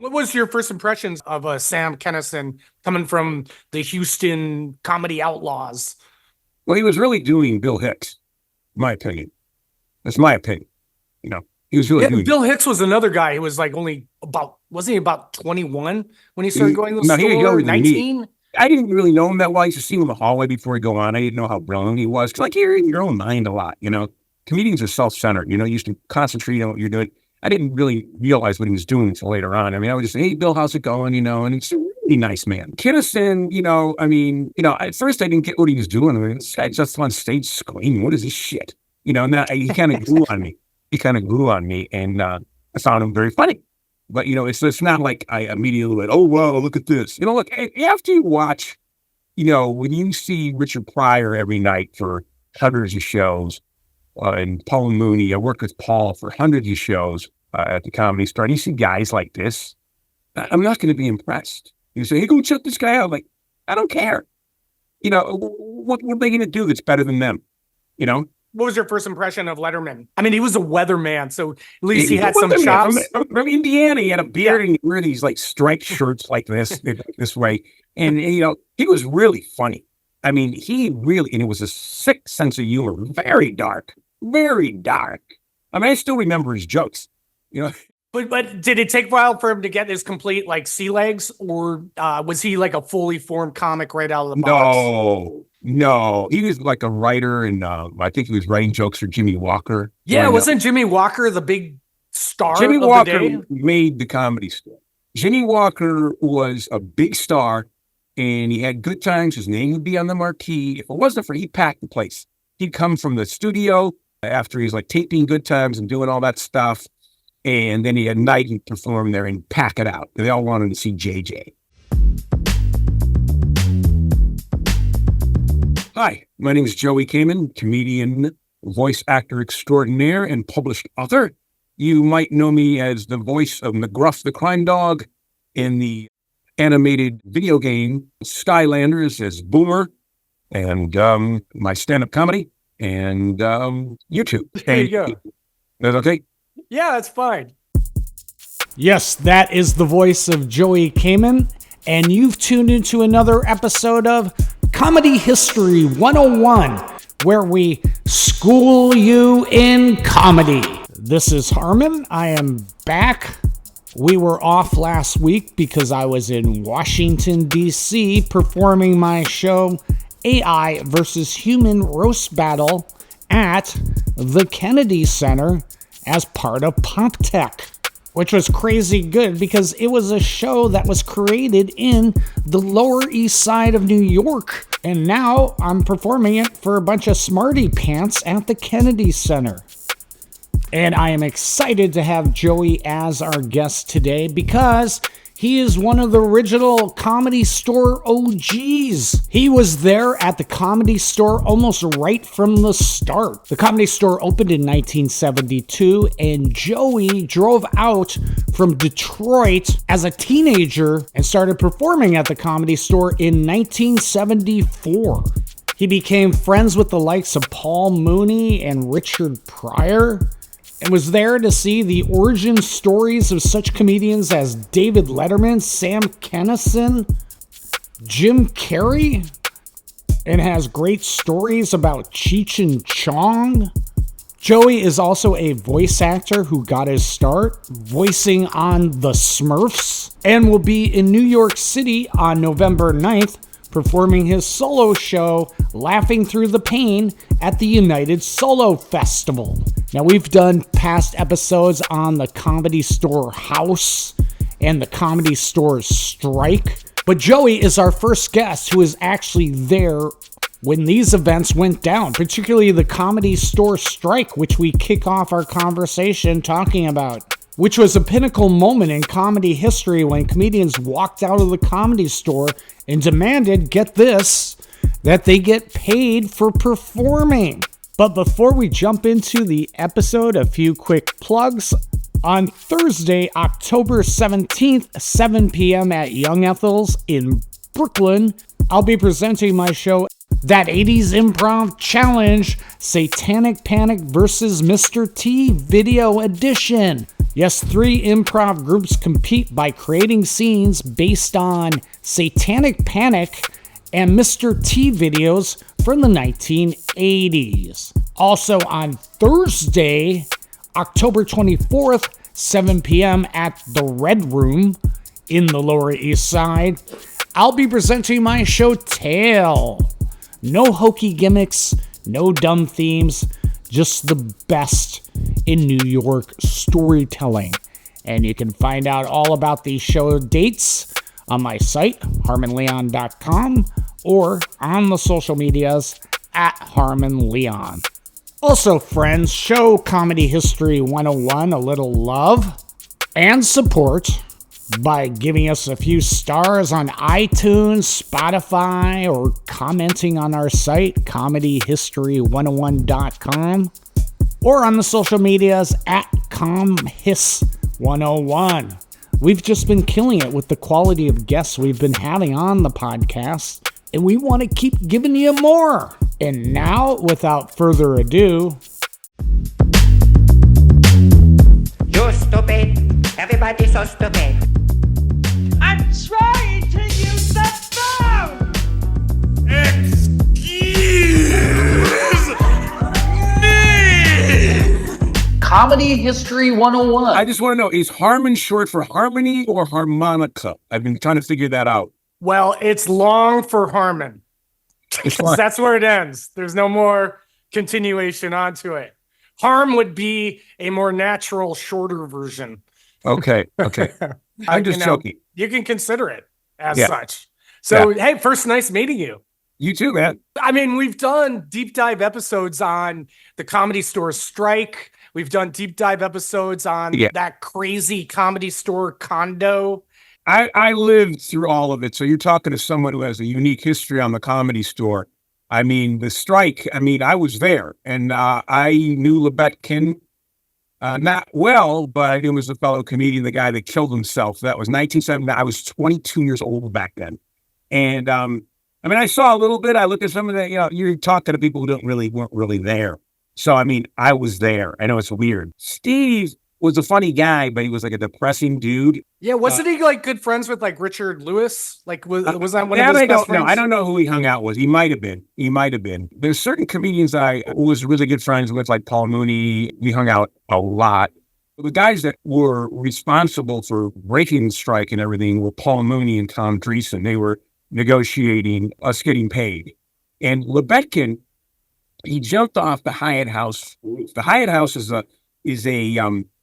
What was your first impressions of Sam Kinison coming from the Houston comedy outlaws? Well, he was really doing Bill Hicks, in my opinion. That's my opinion. You know, he was really Yeah, doing. Bill Hicks was another guy who was like only wasn't he about 21 when he started going to the No, he was store? younger than me. 19? I didn't really know him that well. I used to see him in the hallway before he go on. I didn't know how brilliant he was. 'Cause, like, you're in your own mind a lot, you know. Comedians are self-centered, you know. You used to concentrate on what you're doing. I didn't really realize what he was doing until later on. I mean, I would just say, "Hey, Bill, how's it going?" You know, and he's a really nice man. Kinison, at first I didn't get what he was doing. I mean, this guy just on stage screaming, "What is this shit?" You know, and that, he kind of grew on me. He kind of grew on me, and I found him very funny. But, you know, it's not like I immediately went, "Oh, wow, look at this." You know, look, after you watch, you know, when you see Richard Pryor every night for hundreds of shows, and Paul Mooney, I worked with Paul for hundreds of shows at the Comedy Store, and you see guys like this, I'm not going to be impressed. You say, "Hey, go check this guy out." I'm like, I don't care. You know, what are they going to do that's better than them? You know? What was your first impression of Letterman? I mean, he was a weatherman, so at least he had some chops. From Indiana, he had a beard and he wore these like striped shirts like this way. And, you know, he was really funny. I mean, and it was a sick sense of humor, very dark, very dark. I mean, I still remember his jokes, you know. But did it take a while for him to get his complete like sea legs, or was he like a fully formed comic right out of the box? No, he was like a writer, and I think he was writing jokes for Jimmy Walker. Yeah, wasn't Jimmy Walker the big star? Jimmy Walker the day? made the Comedy Store. Jimmy Walker was a big star, and he had good times. His name would be on the marquee. If it wasn't for, he'd pack the place. He'd come from the studio after he's like taping Good Times and doing all that stuff, and then he had night and perform there and pack it out. They all wanted to see JJ. Hi, my name is Joey Camen, comedian, voice actor extraordinaire, and published author. You might know me as the voice of McGruff the Crime Dog in the animated video game Skylanders as Boomer, and my stand-up comedy, and YouTube. There you go. That's okay? Yeah, that's fine. Yes, that is the voice of Joey Camen, and you've tuned into another episode of Comedy History 101, where we school you in comedy. This is Harmon. I am back. We were off last week because I was in Washington, D.C. performing my show AI versus Human Roast Battle at the Kennedy Center as part of PopTech, which was crazy good because it was a show that was created in the Lower East Side of New York. And now I'm performing it for a bunch of smarty pants at the Kennedy Center. And I am excited to have Joey as our guest today because he is one of the original Comedy Store OGs. He was there at the Comedy Store almost right from the start. The Comedy Store opened in 1972, and Joey drove out from Detroit as a teenager and started performing at the Comedy Store in 1974. He became friends with the likes of Paul Mooney and Richard Pryor, and was there to see the origin stories of such comedians as David Letterman, Sam Kinison, Jim Carrey, and has great stories about Cheech and Chong. Joey is also a voice actor who got his start voicing on the Smurfs, and will be in New York City on November 9th performing his solo show, Laughing Through the Pain, at the United Solo Festival. Now, we've done past episodes on the Comedy Store House and the Comedy Store Strike, but Joey is our first guest who is actually there when these events went down, particularly the Comedy Store Strike, which we kick off our conversation talking about, which was a pinnacle moment in comedy history when comedians walked out of the Comedy Store and demanded, get this, that they get paid for performing. But before we jump into the episode, a few quick plugs. On Thursday, October 17th, 7 p.m. at Young Ethel's in Brooklyn, I'll be presenting my show, That 80s Improv Challenge, Satanic Panic vs. Mr. T Video Edition. Yes, 3 improv groups compete by creating scenes based on Satanic Panic and Mr. T videos from the 1980s. Also on Thursday, October 24th, 7 p.m. at the Red Room in the Lower East Side, I'll be presenting my show Tale. No hokey gimmicks, no dumb themes, just the best in New York storytelling. And you can find out all about these show dates on my site, harmonleon.com, or on the social medias at harmonleon. Also, friends, show Comedy History 101 a little love and support by giving us a few stars on iTunes, Spotify, or commenting on our site, comedyhistory101.com, or on the social medias at comhis101. We've just been killing it with the quality of guests we've been having on the podcast, and we want to keep giving you more. And now, without further ado, You're stupid. Everybody's so stupid. I'm trying to use the phone! Comedy History 101. I just want to know, is Harmon short for harmony or harmonica? I've been trying to figure that out. Well, it's long for Harmon. It's long. That's where it ends. There's no more continuation onto it. Harm would be a more natural, shorter version. Okay. I'm just joking. You can consider it as Yeah. such. So, hey, first, nice meeting you. You too, man. I mean, we've done deep dive episodes on the Comedy Store strike. We've done deep dive episodes on that crazy Comedy Store condo. I lived through all of it. So you're talking to someone who has a unique history on the Comedy Store. I mean, the strike, I was there, and I knew Lebetkin not well, but it was a fellow comedian, the guy that killed himself. That was 1970. I was 22 years old back then. And I saw a little bit. I looked at some of that, you're talking to people who weren't really there. So, I was there. I know it's weird. Steve was a funny guy, but he was like a depressing dude. Yeah, wasn't he like good friends with like Richard Lewis? Like was that one of his I best don't friends? know. I don't know who he hung out with. He might have been. There's certain comedians I was really good friends with, like Paul Mooney. We hung out a lot. The guys that were responsible for breaking the strike and everything were Paul Mooney and Tom Dreesen. They were negotiating us getting paid. And Lebetkin, he jumped off the Hyatt House roof. The Hyatt House is a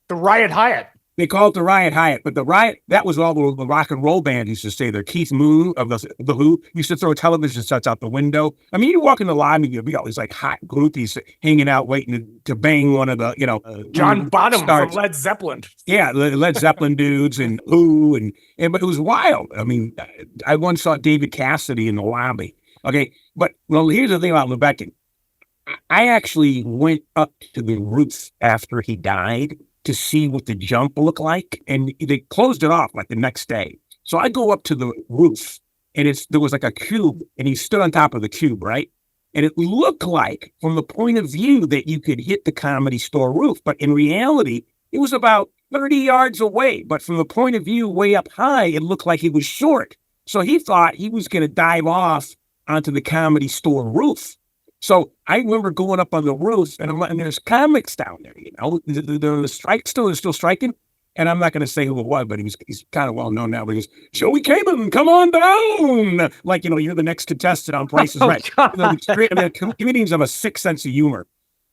the Riot Hyatt. They call it the Riot Hyatt, but the Riot, that was all the rock and roll band used to stay there. Keith Moon of the Who used to throw television sets out the window. You walk in the lobby, you'd be all these like hot groupies hanging out waiting to bang one of the, John Bonham stars. from Led Zeppelin. Yeah, the Led Zeppelin dudes and Who but it was wild. I once saw David Cassidy in the lobby. Okay, but here's the thing about Lebetkin. I actually went up to the roof after he died to see what the jump looked like, and they closed it off like the next day. So I go up to the roof, and there was like a cube, and he stood on top of the cube, right? And it looked like, from the point of view, that you could hit the Comedy Store roof, but in reality, it was about 30 yards away. But from the point of view way up high, it looked like he was short. So he thought he was going to dive off onto the Comedy Store roof. So I remember going up on the roof, and there's comics down there, the strike still striking. And I'm not going to say who it was, but he's kind of well known now. But he goes, Joey Camen, come on down. Like, you're the next contestant on Price is Right. Comedians have a sick sense of humor.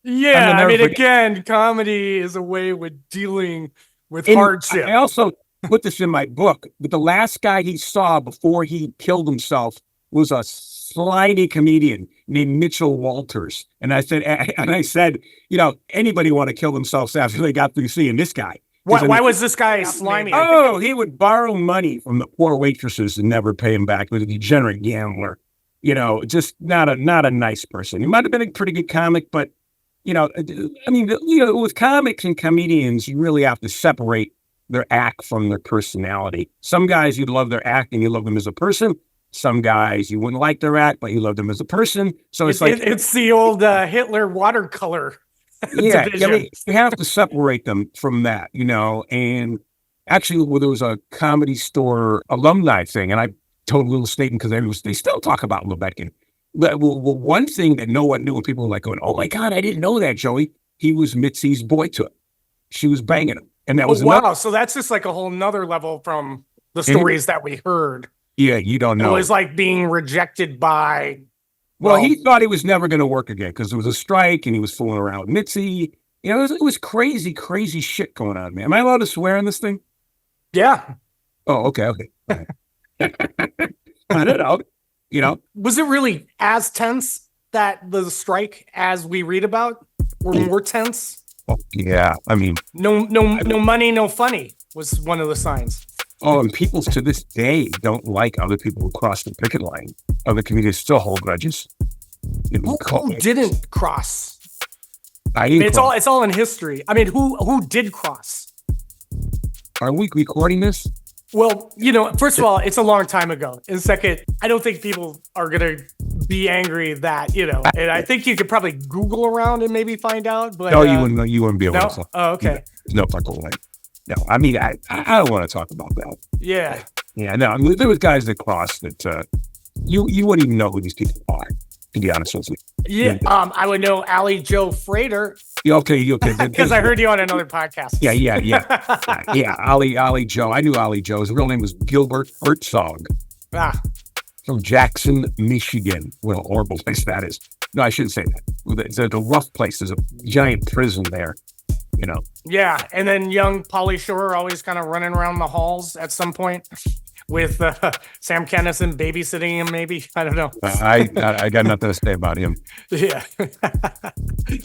Yeah, again, comedy is a way with dealing with hardship. I also put this in my book, but the last guy he saw before he killed himself was a slimy comedian named Mitchell Walters. And I said, anybody want to kill themselves after they got through seeing this guy? Why was this guy slimy? Oh, he would borrow money from the poor waitresses and never pay him back. He was a degenerate gambler. Just not a nice person. He might have been a pretty good comic, but with comics and comedians, you really have to separate their act from their personality. Some guys, you'd love their act and you love them as a person. Some guys, you wouldn't like their act, but you love them as a person. So it's the old Hitler watercolor. Yeah, I division. mean, you have to separate them from that, you know. And actually, well, there was a Comedy Store alumni thing, and I told a little statement because they still talk about Lebetkin. But one thing that no one knew, and people were like going, "Oh my God, I didn't know that, Joey." He was Mitzi's boy toy. She was banging him, and that was wow. another. So that's just like a whole nother level from the stories that we heard. Yeah, you don't know. It was like being rejected by. Well, he thought he was never going to work again because there was a strike and he was fooling around with Mitzi. You know, it was crazy, crazy shit going on, man. Am I allowed to swear in this thing? Yeah. Oh, okay. I don't know. You know, Was it really as tense that the strike as we read about, or more tense? oh, yeah. I mean, No money, no funny was one of the signs. oh, and people to this day don't like other people who cross the picket line. Other communities still hold grudges. Who didn't cross? I didn't. It's all in history. I mean, who did cross? Are we recording this? Well, you know, first of all, it's a long time ago. And second, I don't think people are gonna be angry that, you know, and I think you could probably Google around and maybe find out. But No, you wouldn't. You wouldn't be able no? to. Oh, okay. No fucking way. No, I mean, I don't want to talk about that. Yeah. Yeah, no. I mean, there was guys that crossed that you wouldn't even know who these people are. To be honest with you. Yeah. I would know Allie Joe Frater Yeah, okay. because I heard you on another podcast. Yeah. Ali Joe. I knew Ali Joe. His real name was Gilbert Herzog from Jackson, Michigan. What a horrible place that is. No, I shouldn't say that. It's a rough place. There's a giant prison there. You know. Yeah, and then young Pauly Shore always kind of running around the halls at some point with Sam Kinison babysitting him. Maybe I don't know. I got nothing to say about him. Yeah.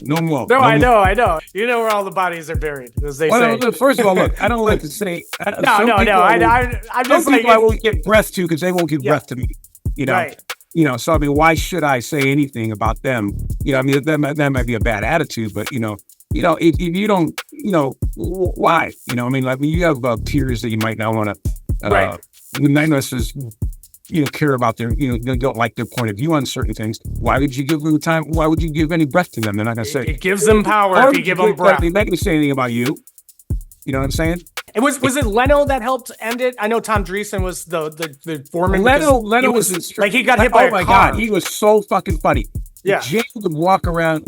No more. No, I know. You know where all the bodies are buried, as they say. Well, first of all, look, I don't like to say. No. I'm just Some like people I won't give breath to because they won't give Yeah. breath to me. You know. Right. You know, so I mean, why should I say anything about them? You know, I mean, that might be a bad attitude, but you know, if you don't, you know, why? You know, I mean, you have peers that you might not want to, Right. Not necessarily, you know, care about their, you know, don't like their point of view on certain things. Why would you give them the time? Why would you give any breath to them? They're not going to say. It gives them power if you give them breath. They're not going to say anything about you. You know what I'm saying? And was it Leno that helped end it? I know Tom Dreesen was the foreman. Leno because was like he got hit by a oh my car. God, he was so fucking funny. Yeah. Jay would walk around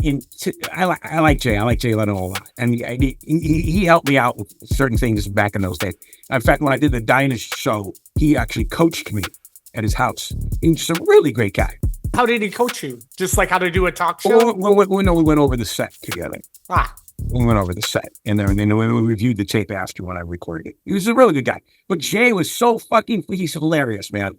I like Jay. I like Jay Leno a lot, and he helped me out with certain things back in those days. In fact, when I did the Dynast show, he actually coached me at his house. He's a really great guy. How did he coach you? Just like how to do a talk show? We went over the set together. We went over the set, and then we reviewed the tape after when I recorded it. He was a really good guy. But Jay was so he's hilarious, man.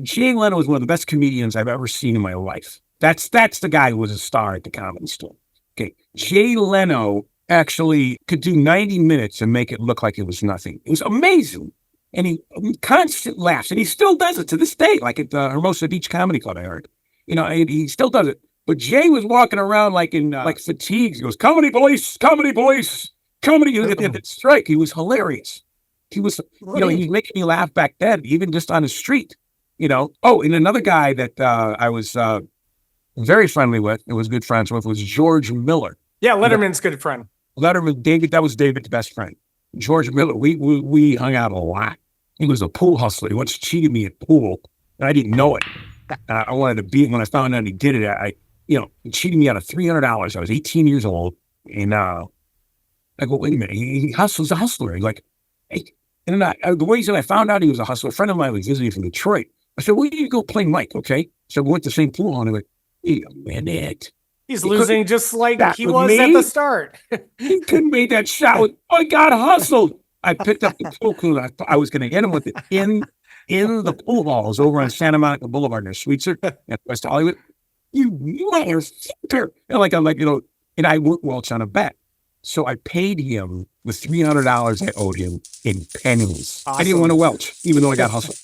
Jay Leno was one of the best comedians I've ever seen in my life. That's the guy who was a star at the Comedy Store. Okay. Jay Leno actually could do 90 minutes and make it look like it was nothing. It was amazing. And he constant laughs, and he still does it to this day, like at the Hermosa Beach Comedy Club, I heard. You know, and he still does it. But Jay was walking around like in like fatigues. He goes, comedy police, comedy. At the strike. He was hilarious. He was, you know, he was making me laugh back then, even just on the street. You know. Oh, and another guy that I was very friendly with, and was good friends with, was George Miller. Yeah, Letterman's good friend. David, that was David's best friend. George Miller, we hung out a lot. He was a pool hustler. He once cheated me at pool, and I didn't know it. I wanted to beat him. When I found out he did it, he cheated me out of $300. I was 18 years old, and I go, wait a minute, he hustles a hustler. He's like, hey, and then the reason I found out he was a hustler, a friend of mine was visiting from Detroit. I said, well, you need to go play Mike, okay? So we went to the same pool hall, and I went, hey, man, He's losing just like that he with was me? at the start. he couldn't make that shot. I got hustled. I picked up the pool cue. I was going to hit him with it in the pool halls over on Santa Monica Boulevard near Sweetser at West Hollywood. You motherfucker! And I went Welch on a bet. So I paid him the $300 I owed him in pennies. Awesome. I didn't want to Welch, even though I got hustled.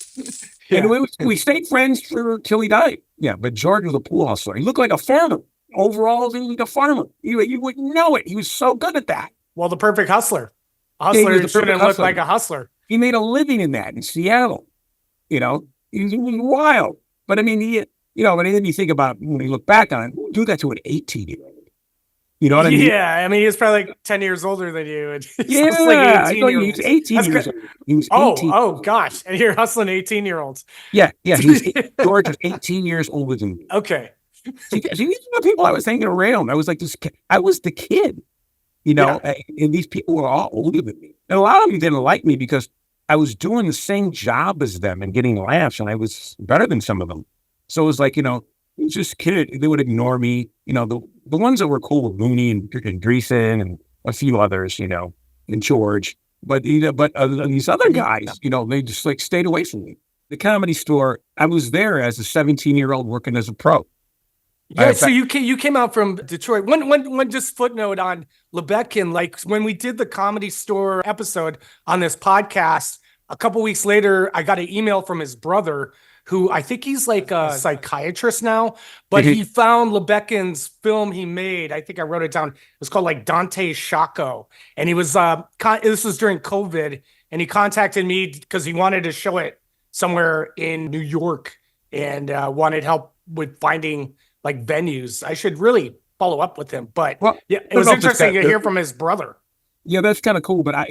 Yeah. And we stayed friends till he died. Yeah, but George was a pool hustler. He looked like a farmer. Overall, he looked like a farmer. You wouldn't know it. He was so good at that. Well, the perfect hustler. Yeah, he was Hustler the shouldn't perfect look hustler. like a hustler. He made a living in that in Seattle. You know, he was wild. But I mean, but then you think about when you look back on it, do that to an 18-year-old. You know what I mean? Yeah, I mean, he was probably like 10 years older than you. And he's Yeah, hustling I know 18-year-olds. he was 18 That's years great. old. He was 18. Oh gosh. And you're hustling 18-year-olds. Yeah. George was 18 years older than me. Okay. See, these are the people I was hanging around. I was like this. I was the kid, and these people were all older than me. And a lot of them didn't like me because I was doing the same job as them and getting laughs, and I was better than some of them. So it was like, it was just kid. They would ignore me. The ones that were cool were Mooney and Dreesen and a few others, and George. But these other guys, they just like stayed away from me. The Comedy Store, I was there as a 17-year-old working as a pro. Yeah, so you came out from Detroit. One just footnote on Lebekin, like when we did the Comedy Store episode on this podcast, a couple weeks later, I got an email from his brother, who I think he's like a psychiatrist now, but he found Lebekin's film he made. I think I wrote it down. It was called like Dante Shaco. And he was, this was during COVID, and he contacted me because he wanted to show it somewhere in New York and wanted help with finding like venues. I should really follow up with him, but it was interesting to hear from his brother. Yeah, that's kind of cool. But I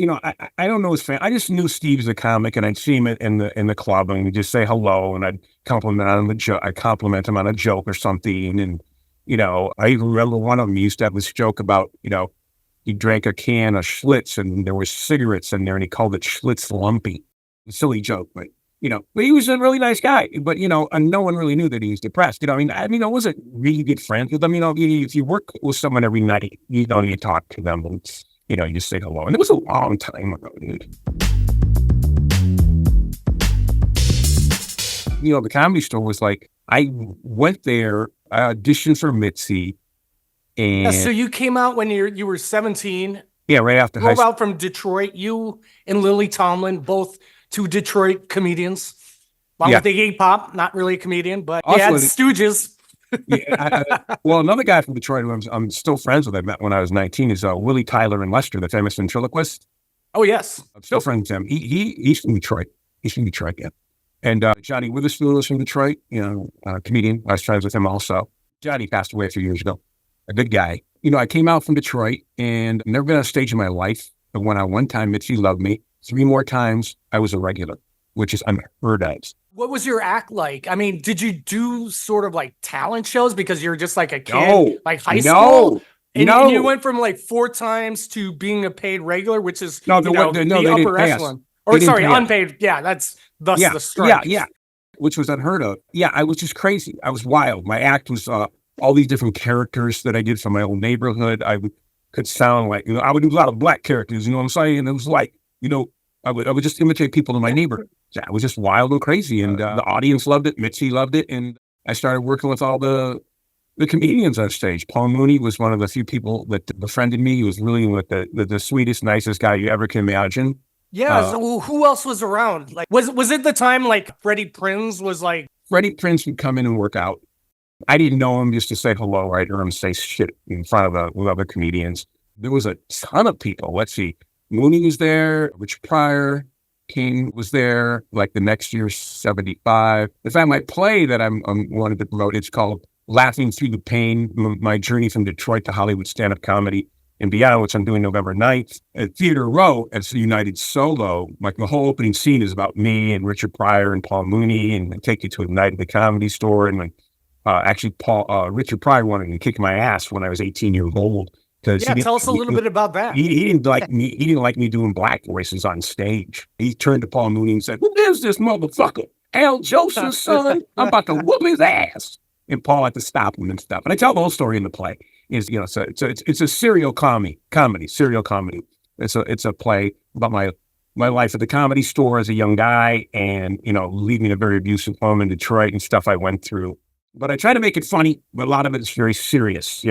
don't know his fan. I just knew Steve as a comic, and I'd see him in the club, and we'd just say hello, and I'd compliment him on a joke or something. And I even remember one of them used to have this joke about he drank a can of Schlitz, and there was cigarettes in there, and he called it Schlitz Lumpy. A silly joke, but he was a really nice guy, but, and no one really knew that he was depressed. I I wasn't really good friends with him. If you work with someone every night, you talk to them, and, you just say hello. And it was a long time ago, dude. The Comedy Store was like, I went there, I auditioned for Mitzi, and... so you came out when you were 17. Yeah, right after high school. Out from Detroit, you and Lily Tomlin, both two Detroit comedians. One with the Iggy Pop, not really a comedian, but they had stooges. Well, another guy from Detroit who I'm still friends with, I met when I was 19, is Willie Tyler and Lester, the famous ventriloquist. Oh, yes. I'm still friends with him. He's from Detroit. He's from Detroit, yeah. And Johnny Witherspoon was from Detroit, comedian. I was friends with him also. Johnny passed away a few years ago. A good guy. I came out from Detroit and I've never been on a stage in my life. But when one time Mitzi loved me, 3 more times I was a regular, which is unheard of. What was your act like? I mean, did you do sort of like talent shows because you're just like a kid, like high school? And you went from like 4 times to being a paid regular, which is the upper echelon. Or sorry, unpaid. Yeah, that's the strike. Yeah, which was unheard of. Yeah, I was just crazy. I was wild. My act was all these different characters that I did from my old neighborhood. I could sound like, I would do a lot of black characters, you know what I'm saying? And it was like, I would just imitate people in my neighborhood. Yeah, I was just wild and crazy, and the audience loved it. Mitzi loved it, and I started working with all the comedians on stage. Paul Mooney was one of the few people that befriended me. He was really like the sweetest, nicest guy you ever can imagine. Yeah. So who else was around? Like, was it the time like Freddie Prinze was like? Freddie Prinze would come in and work out. I didn't know him just to say hello. I'd hear him say shit in front of other comedians. There was a ton of people. Let's see. Mooney was there. Richard Pryor. King was there. Like the next year, 75. In fact, my play that I'm wanted to promote, it's called Laughing Through the Pain, My Journey from Detroit to Hollywood Stand-Up Comedy and Beyond, which I'm doing November 9th at Theater Row as a United Solo. Like the whole opening scene is about me and Richard Pryor and Paul Mooney, and I take you to a night at the Comedy Store. And actually, Richard Pryor wanted to kick my ass when I was 18 years old. Yeah, tell us a little bit about that. He didn't like me. He didn't like me doing black voices on stage. He turned to Paul Mooney and said, "Who is this motherfucker? Al Joseph's son? I'm about to whoop his ass." And Paul had to stop him and stuff. And I tell the whole story in the play. So it's a serial comedy. It's a play about my life at the Comedy Store as a young guy, and leaving a very abusive home in Detroit and stuff I went through. But I try to make it funny, but a lot of it is very serious.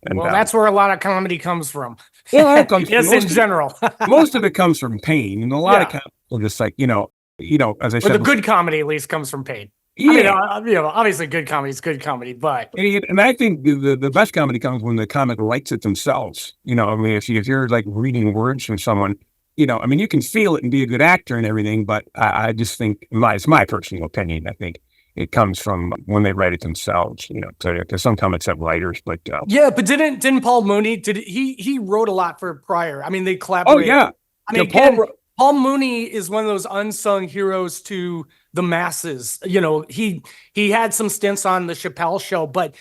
And, that's where a lot of comedy comes from. Yeah, it comes yes, in general. Most of it comes from pain, and a lot of comedy are just like as I said, the good comedy at least comes from pain. Yeah. I mean, obviously, good comedy is good comedy, but and I think the best comedy comes when the comic writes it themselves. If you're like reading words from someone, you can feel it and be a good actor and everything, but I just think it's my personal opinion. I think it comes from when they write it themselves, because some comics have writers, but yeah, but didn't Paul Mooney, he wrote a lot for Pryor. I mean, they oh collaborated. yeah, I mean, yeah, again, Paul Mooney is one of those unsung heroes to the masses. He had some stints on the Chappelle Show, but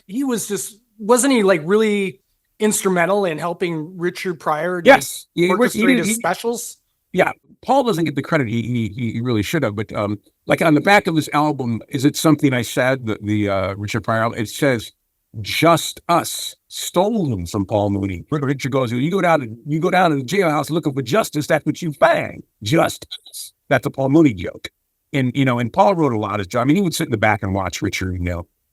he wasn't he like really instrumental in helping Richard Pryor? Yes, orchestrate his specials. Yeah, Paul doesn't get the credit he really should have. But like on the back of this album, is it something I said? The Richard Pryor, it says "Just Us," stolen from Paul Mooney. Richard goes, you go down to the jailhouse looking for justice. That's what you find. Just us. That's a Paul Mooney joke. And and Paul wrote a lot of stuff. I mean, he would sit in the back and watch Richard,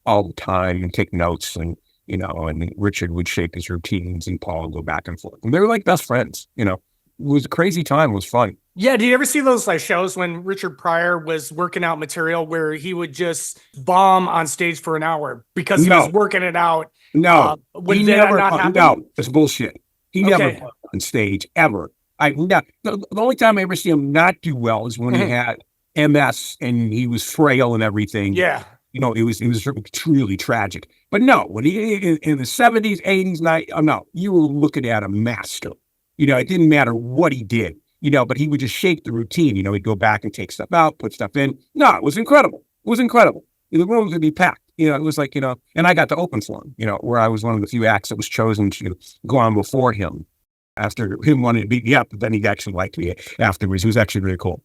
all the time and take notes, and and Richard would shape his routines, and Paul would go back and forth. And they were like best friends. It was a crazy time. It was fun. Yeah. Did you ever see those like shows when Richard Pryor was working out material where he would just bomb on stage for an hour because he was working it out? No, would that not happen? No, it's bullshit. He never bombed on stage ever. The only time I ever see him not do well is when he had MS and he was frail and everything. Yeah. It was truly tragic. But no, when he in the 70s, 80s, 90s, no, you were looking at a master. It didn't matter what he did, but he would just shape the routine. He'd go back and take stuff out, put stuff in. No, it was incredible. It was incredible. The rooms would be packed. It was like, and I got to open for him, where I was one of the few acts that was chosen to go on before him. After him wanting to beat me up, but then he actually liked me afterwards. It was actually really cool.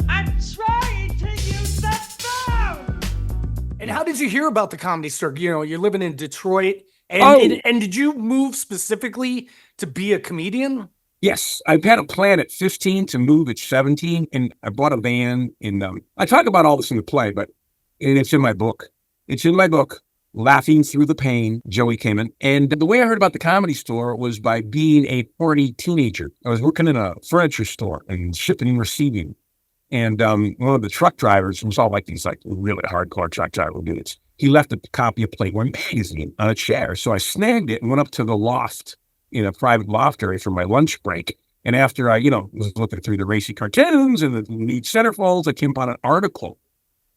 I'm trying to use the phone! And how did you hear about the Comedy Store? You're living in Detroit. And did you move specifically to be a comedian? Yes, I've had a plan at 15 to move at 17, and I bought a van. And I talk about all this in the play, but it's in my book. It's in my book, Laughing Through the Pain, Joey Camen. And the way I heard about the Comedy Store was by being a horny teenager. I was working in a furniture store and shipping and receiving. And one of the truck drivers, it was all like these really hardcore truck driver dudes. He left a copy of Playboy magazine on a chair. So I snagged it and went up to the loft, in a private loft area for my lunch break. And after I, was looking through the racy cartoons and the neat centerfolds, I came upon an article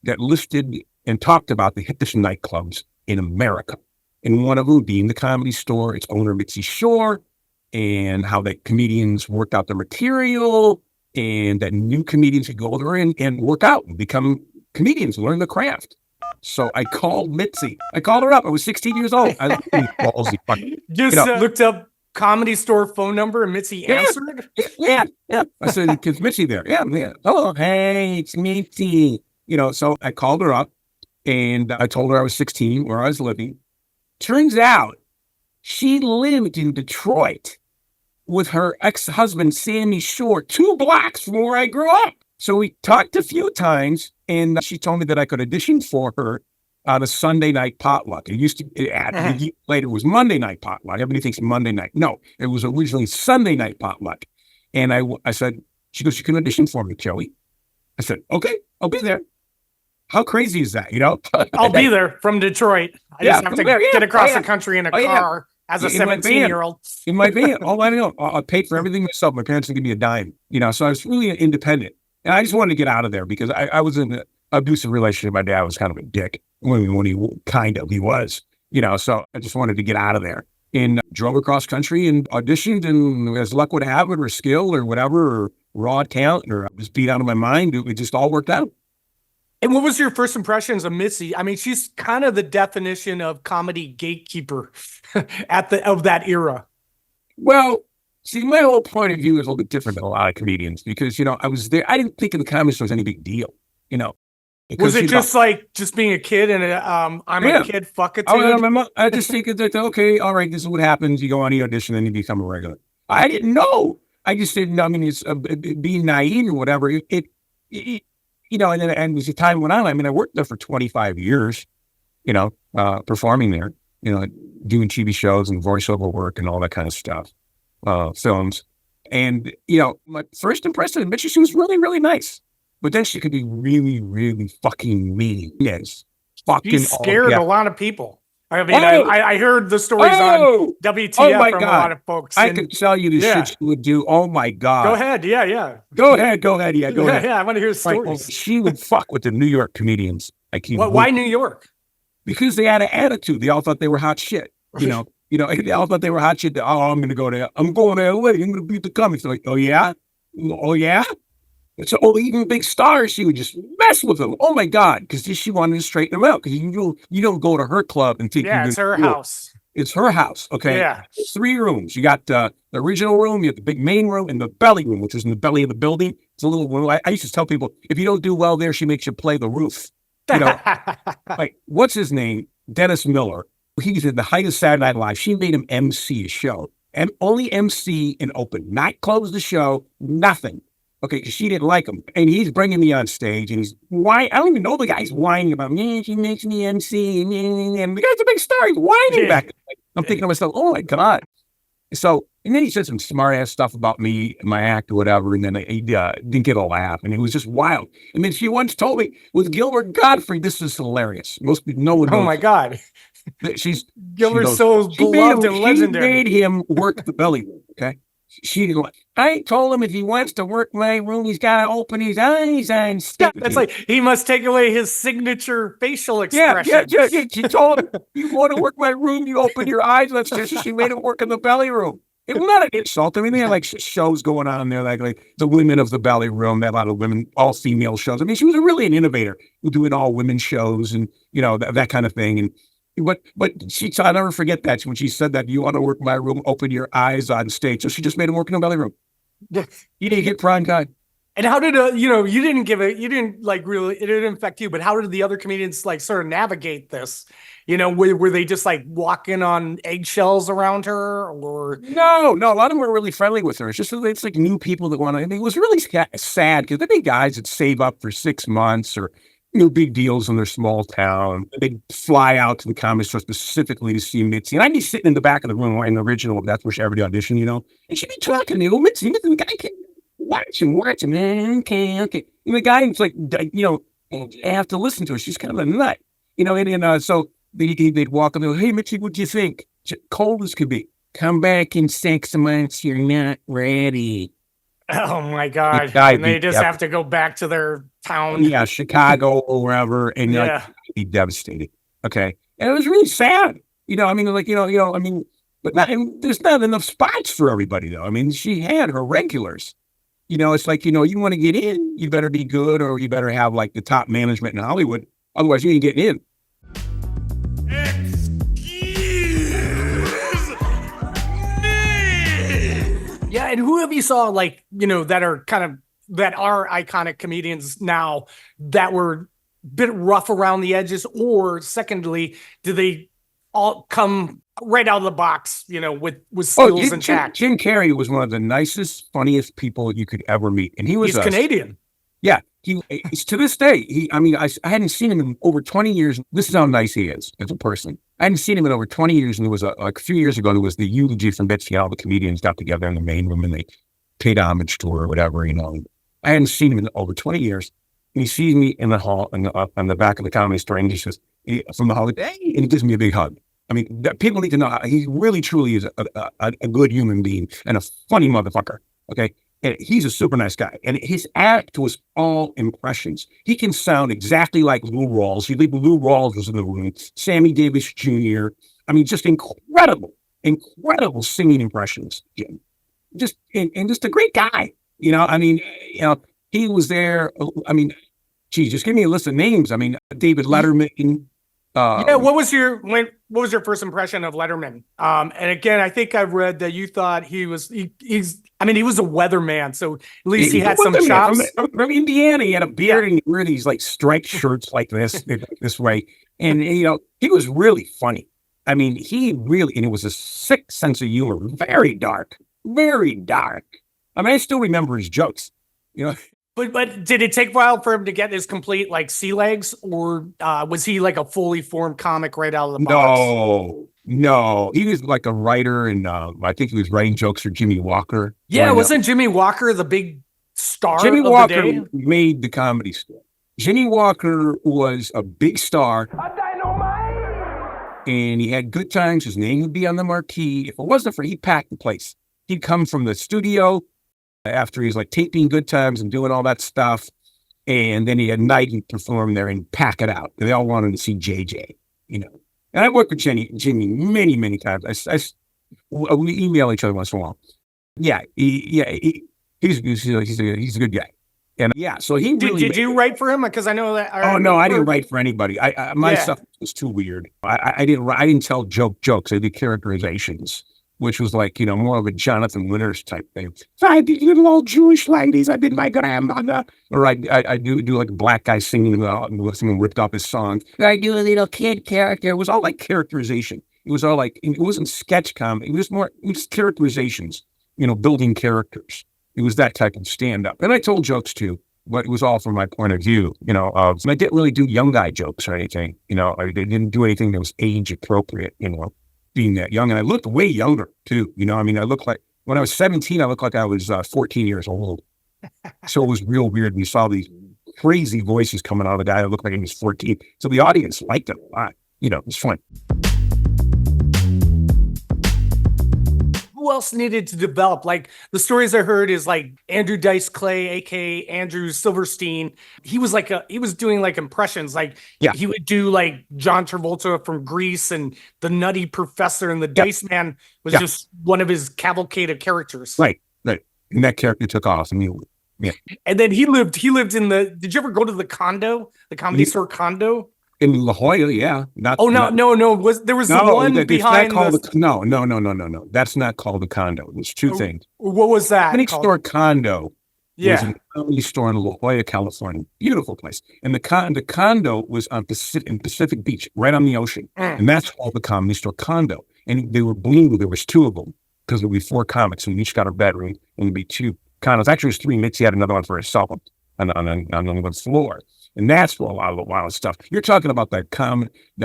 that listed and talked about the hippest nightclubs in America. And one of them being the Comedy Store, its owner, Mitzi Shore, and how the comedians worked out their material, and that new comedians could go there and work out and become comedians, learn the craft. So I called Mitzi. I called her up. I was 16 years old. I looked up Comedy Store phone number and Mitzi answered? Yeah. I said, is Mitzi there? Yeah. Hello. Hey, it's Mitzi. So I called her up and I told her I was 16, where I was living. Turns out she lived in Detroit with her ex-husband, Sammy Shore, 2 blocks from where I grew up. So we talked a few times, and she told me that I could audition for her on a Sunday night potluck. It used to, later it was Monday night potluck. Everybody thinks Monday night. No, it was originally Sunday night potluck. And I said, she goes, you can audition for me, Joey. I said, okay, I'll be there. How crazy is that, I'll be there from Detroit. I just have to get across the country in a car as a 17-year-old. In my van. All I know, I paid for everything myself. My parents didn't give me a dime, so I was really independent. And I just wanted to get out of there because I was in an abusive relationship. My dad was kind of a dick when he was, so I just wanted to get out of there and drove across country and auditioned, and as luck would have it, or skill or whatever, or raw talent, or I was beat out of my mind. It just all worked out. And what was your first impressions of Mitzi? I mean, she's kind of the definition of comedy gatekeeper of that era. Well, see, my whole point of view is a little bit different than a lot of comedians because, I was there. I didn't think of the Comedy Store as any big deal, Was it just being a kid and I'm a kid, fuck it, dude? I just think that, okay, all right, this is what happens. You go on the audition and you become a regular. I didn't know. I just didn't know. I mean, it's being naive or whatever. And then and as the time went on, I mean, I worked there for 25 years, performing there, doing TV shows and voiceover work and all that kind of stuff, films. And, my first impression of Mitzi, she was really, really nice. But then she could be really, really fucking mean. Yes. She scared a lot of people. I mean, I heard the stories on WTF from a lot of folks. I could tell you the shit she would do. Oh my God. Go ahead. Yeah. Go ahead. Yeah, go ahead. Yeah, I want to hear Like, stories. she would fuck with the New York comedians. Why New York? Because they had an attitude. They all thought they were hot shit. They all thought they were hot shit. Oh, I'm going to go there. I'm going to LA. I'm going to beat the comics. Like, oh yeah? Oh yeah? So even big stars, she would just mess with them. Oh my God. Because she wanted to straighten them out. Because you don't go to her club and think it's her house. It's her house. Okay. Yeah. It's 3 rooms. You got the original room, you have the big main room, and the belly room, which is in the belly of the building. It's a little room. I used to tell people, if you don't do well there, she makes you play the roof. Like, what's his name? Dennis Miller. He's at the height of Saturday Night Live. She made him MC a show. And only MC and open, not close the show, nothing. Okay, because she didn't like him. And he's bringing me on stage, and he's whining. I don't even know the guy's whining about me. She makes me MC. And the guy's a big star. He's whining back. I'm thinking to myself, oh my God. So, and then he said some smart ass stuff about me, my act or whatever. And then he didn't get a laugh. And it was just wild. And then she once told me with Gilbert Gottfried, this is hilarious. Most people know it. Oh my God. Gilbert's so beloved and legendary. She made him work the belly room. Okay. She didn't like. I told him if he wants to work my room, he's got to open his eyes and stuff. That's like he must take away his signature facial expression. Yeah. She told him, you want to work my room, you open your eyes. Let's just. She made him work in the belly room. It was not an insult. I mean, they had like shows going on there, like the women of the belly room. They had a lot of women, all female shows. I mean, she was really an innovator, doing all women shows and that kind of thing. And but I'll never forget that when she said that, you want to work my room, open your eyes on stage. So she just made him work in the belly room. Yeah. You didn't get prime time. And how did you didn't give it, you didn't like really, it didn't affect you, but how did the other comedians like sort of navigate this? Were they just like walking on eggshells around her or? No, a lot of them were really friendly with her. It's like new people that want to, it was really sad because the big guys that save up for 6 months or big deals in their small town. They'd fly out to the comedy store specifically to see Mitzi. And I'd be sitting in the back of the room in the original, that's where she everybody auditioned, and she'd be talking to Mitzi. The guy came watching, okay. And the guy was like, I have to listen to her. She's kind of a nut, so they'd walk up and go, hey, Mitzi, what do you think? Cold as could be. Come back in 6 months, you're not ready. Oh my God. And they just have to go back to their town. Yeah, Chicago or wherever. And be devastated. Okay. And it was really sad. But there's not enough spots for everybody though. I mean, she had her regulars. It's like, you want to get in, you better be good or you better have like the top management in Hollywood. Otherwise you ain't getting in. Yeah, and who have you saw that are that are iconic comedians now that were a bit rough around the edges, or secondly, do they all come right out of the box, with skills and tact? Jim Carrey was one of the nicest, funniest people you could ever meet, and he's Canadian. Yeah, he's to this day. I hadn't seen him in over 20 years. This is how nice he is as a person. I hadn't seen him in over 20 years, and there was a few years ago, there was the eulogy from Betsy. All the comedians got together in the main room, and they paid homage to her or whatever, I hadn't seen him in over 20 years, and he sees me in the hall, on the back of the Comedy Store, and he says, from the hall, hey, and he gives me a big hug. I mean, people need to know how he really, truly is a good human being and a funny motherfucker, okay? And he's a super nice guy. And his act was all impressions. He can sound exactly like Lou Rawls. Lou Rawls was in the room. Sammy Davis Jr. I mean, just incredible singing impressions, Jim. Just a great guy. He was there. Just give me a list of names. David Letterman. What was your first impression of Letterman? And again, I think I've read that you thought he was he was a weatherman, so at least he had some chops. From Indiana, he had a beard and he wore these like striped shirts like this way, and he was really funny. He really, and it was a sick sense of humor, very dark, very dark. I still remember his jokes, But did it take a while for him to get his complete sea legs, or was he like a fully formed comic right out of the box? No. He was like a writer, and I think he was writing jokes for Jimmy Walker. Yeah, wasn't Jimmy Walker the big star? Jimmy of Walker the day? made the Comedy Store. Jimmy Walker was a big star. and he had good times. His name would be on the marquee. If it wasn't for, he'd pack the place. He'd come from the studio after he's like taping Good Times and doing all that stuff. And then he had night and perform there and pack it out. They all wanted to see JJ, you know. And I worked with Jimmy many, many times. We email each other once in a while. Yeah, he's a good guy. And yeah, so he really did you write for him? Because I know that. Oh no, I didn't write for anybody. My stuff was too weird. I didn't tell jokes. I did characterizations, which was like, you know, more of a Jonathan Winters type thing. So I did little old Jewish ladies. I did my grandmother, or I do like a black guy singing someone ripped off his song. I do a little kid character. It was all like characterization. It was all like, it wasn't sketch comedy. It was characterizations. You know, building characters. It was that type of stand-up. And I told jokes too, but it was all from my point of view, you know. And I didn't really do young guy jokes or anything, you know. I didn't do anything that was age appropriate, you know, being that young. And I looked way younger too, you know. I mean, I looked like, when I was 17, I looked like I was 14 years old. So it was real weird. We saw these crazy voices coming out of the guy that looked like he was 14. So the audience liked it a lot. You know, it was fun. Who else needed to develop? Like, the stories I heard is like Andrew Dice Clay, aka Andrew Silverstein. He was doing like impressions. Like, he would do like John Travolta from Grease, and the Nutty Professor, and the Dice Man was just one of his cavalcade of characters. Right. And that character took off. And then he lived in the. Did you ever go to the condo, the Comedy Store condo? In La Jolla, yeah. No. There was the one behind No. That's not called a condo. There's two things. What was that? Comedy Store condo was a comedy store in La Jolla, California. Beautiful place. And the condo was on Pacific Beach, right on the ocean. And that's called the Comedy Store condo. And they were blue. There was two of them, because there would be 4 comics, and we each got a bedroom, and there'd be 2 condos. Actually, it was 3 mix. He had another one for himself on the floor. And that's where a lot of stuff. You're talking about the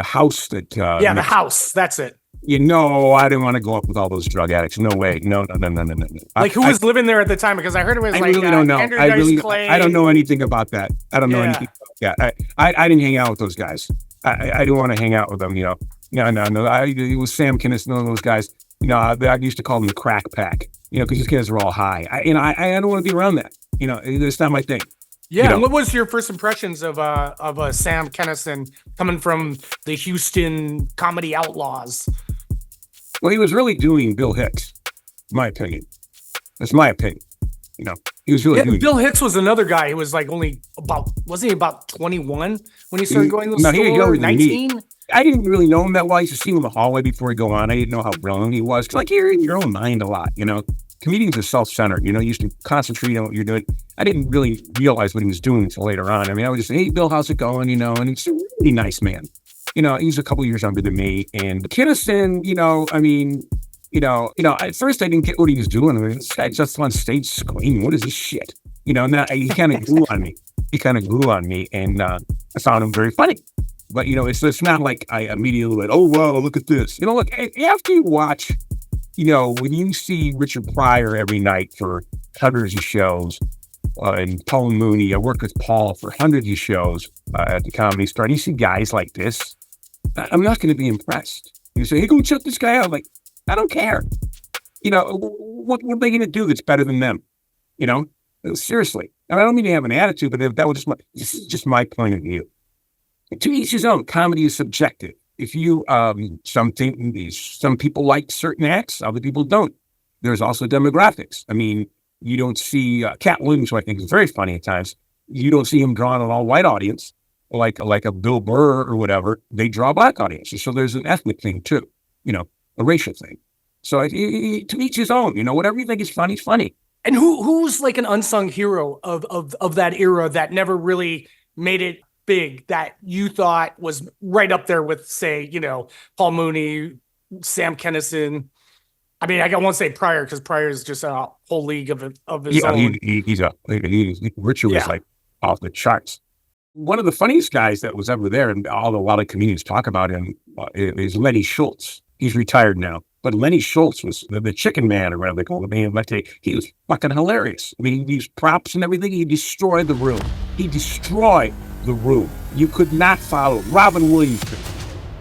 house that. The house. That's it. You know, I didn't want to go up with all those drug addicts. No way. No. Like, who was living there at the time? Because I heard it was really don't know. Andrew Dice Clay. I don't know anything about that. I don't know anything about that. I didn't hang out with those guys. I didn't want to hang out with them. You know. No. It was Sam Kinison, one of those guys. You know, I used to call them the crack pack. You know, because these guys were all high. I don't want to be around that. You know, it's not my thing. Yeah, you know? and what was your first impressions of Sam Kinison coming from the Houston comedy outlaws? Well, he was really doing Bill Hicks, in my opinion. That's my opinion. You know, he was really doing. Bill Hicks was another guy who was like wasn't he about 21 when he started going to the store? He was younger than 19? Me. I didn't really know him that well. I used to see him in the hallway before he'd go on. I didn't know how brilliant he was. Like, you're in your own mind a lot, you know. Comedians are self-centered, you know. You used to concentrate on what you're doing. I didn't really realize what he was doing until later on. I mean, I would just say, hey, Bill, how's it going? You know, and he's a really nice man. You know, he's a couple years younger than me. And Kinison, you know, I mean, you know, at first I didn't get what he was doing. I mean, this guy just on stage screaming, what is this shit? You know, now he kind of grew on me. And I found him very funny. But, you know, it's not like I immediately went, oh, wow, look at this. You know, look, after you watch, you know, when you see Richard Pryor every night for hundreds of shows, and Paul Mooney, I worked with Paul for hundreds of shows at the Comedy Store, and you see guys like this, I'm not going to be impressed. You say, hey, go check this guy out. Like, I don't care. You know, what are they going to do that's better than them? You know, seriously. I don't mean to have an attitude, but this is just my point of view. To each his own. Comedy is subjective. If you, some people like certain acts, other people don't. There's also demographics. I mean, you don't see Cat Williams, who I think is very funny at times. You don't see him drawing an all-white audience like a Bill Burr or whatever. They draw black audiences. So there's an ethnic thing too, you know, a racial thing. So to each his own. You know, whatever you think is funny is funny. And who's like an unsung hero of that era that never really made it big, that you thought was right up there with, say, you know, Paul Mooney, Sam Kinison? I mean, I won't say Pryor, because Pryor is just a whole league of his own. Richard was like off the charts. One of the funniest guys that was ever there, and a lot of comedians talk about him, is Lenny Schultz. He's retired now. But Lenny Schultz was the chicken man, or whatever they call him. He was fucking hilarious. I mean, he used props and everything. He destroyed the room. You could not follow. Robin Williams.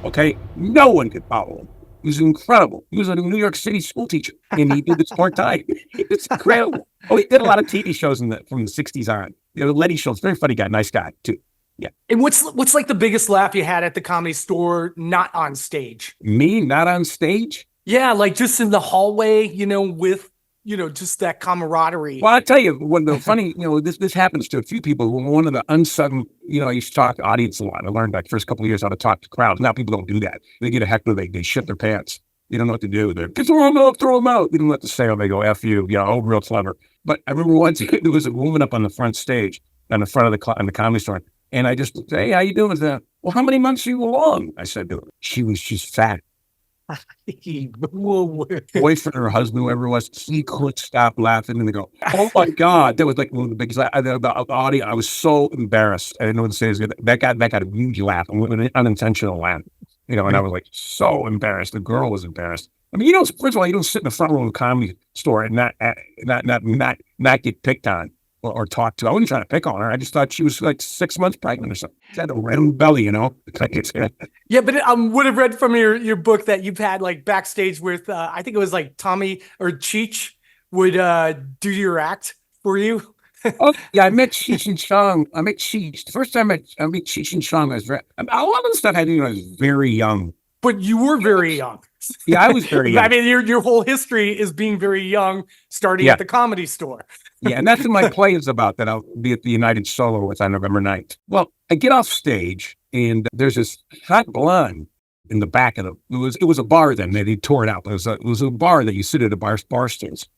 Okay, no one could follow him. He was incredible. He was a New York City school teacher, and he did this part-time. It's incredible. Oh, he did a lot of TV shows from the '60s on. Letty shows. Very funny guy, nice guy too. Yeah. And what's like the biggest laugh you had at the Comedy Store, not on stage? Me, not on stage? Yeah, like just in the hallway, with just that camaraderie. Well, I tell you, when the funny, this happens to a few people. One of the unsung, I used to talk to audience a lot. I learned like first couple of years how to talk to crowds. Now people don't do that. They get a heckler, they shit their pants. They don't know what to do. They're throw them out, throw them out. They don't know what to say, or they go F you. Real clever. But I remember once there was a woman up on the front stage, on the front of the Comedy Store, and I just said, "Hey, how you doing?" Well, how many months are you along? I said to her. She's fat. Boyfriend or husband, whoever it was, he couldn't stop laughing, and they go, "Oh my god!" That was like one of the biggest. The audience, I was so embarrassed. I didn't know what to say. That got a huge laugh, an unintentional laugh. And I was like so embarrassed. The girl was embarrassed. I mean, first of all, you don't sit in the front row of a Comedy Store and not get picked on or talked to. I wasn't trying to pick on her. I just thought she was like 6 months pregnant or something. She had a round belly, Yeah, but I would have read from your book that you've had like backstage with, I think it was like Tommy or Cheech would do your act for you. Oh, yeah, I met Cheech and Chong. I met Cheech. The first time I met Cheech and Chong, a lot of the stuff I did when I was very young. But you were very young. Yeah, I was very young. I mean, your whole history is being very young, starting at the Comedy Store. Yeah, and that's what my play is about, that I'll be at the United Solo with on November 9th. Well, I get off stage, and there's this hot blonde in the back of it was a bar then. They tore it out. It was a bar that you sit at a bar stools.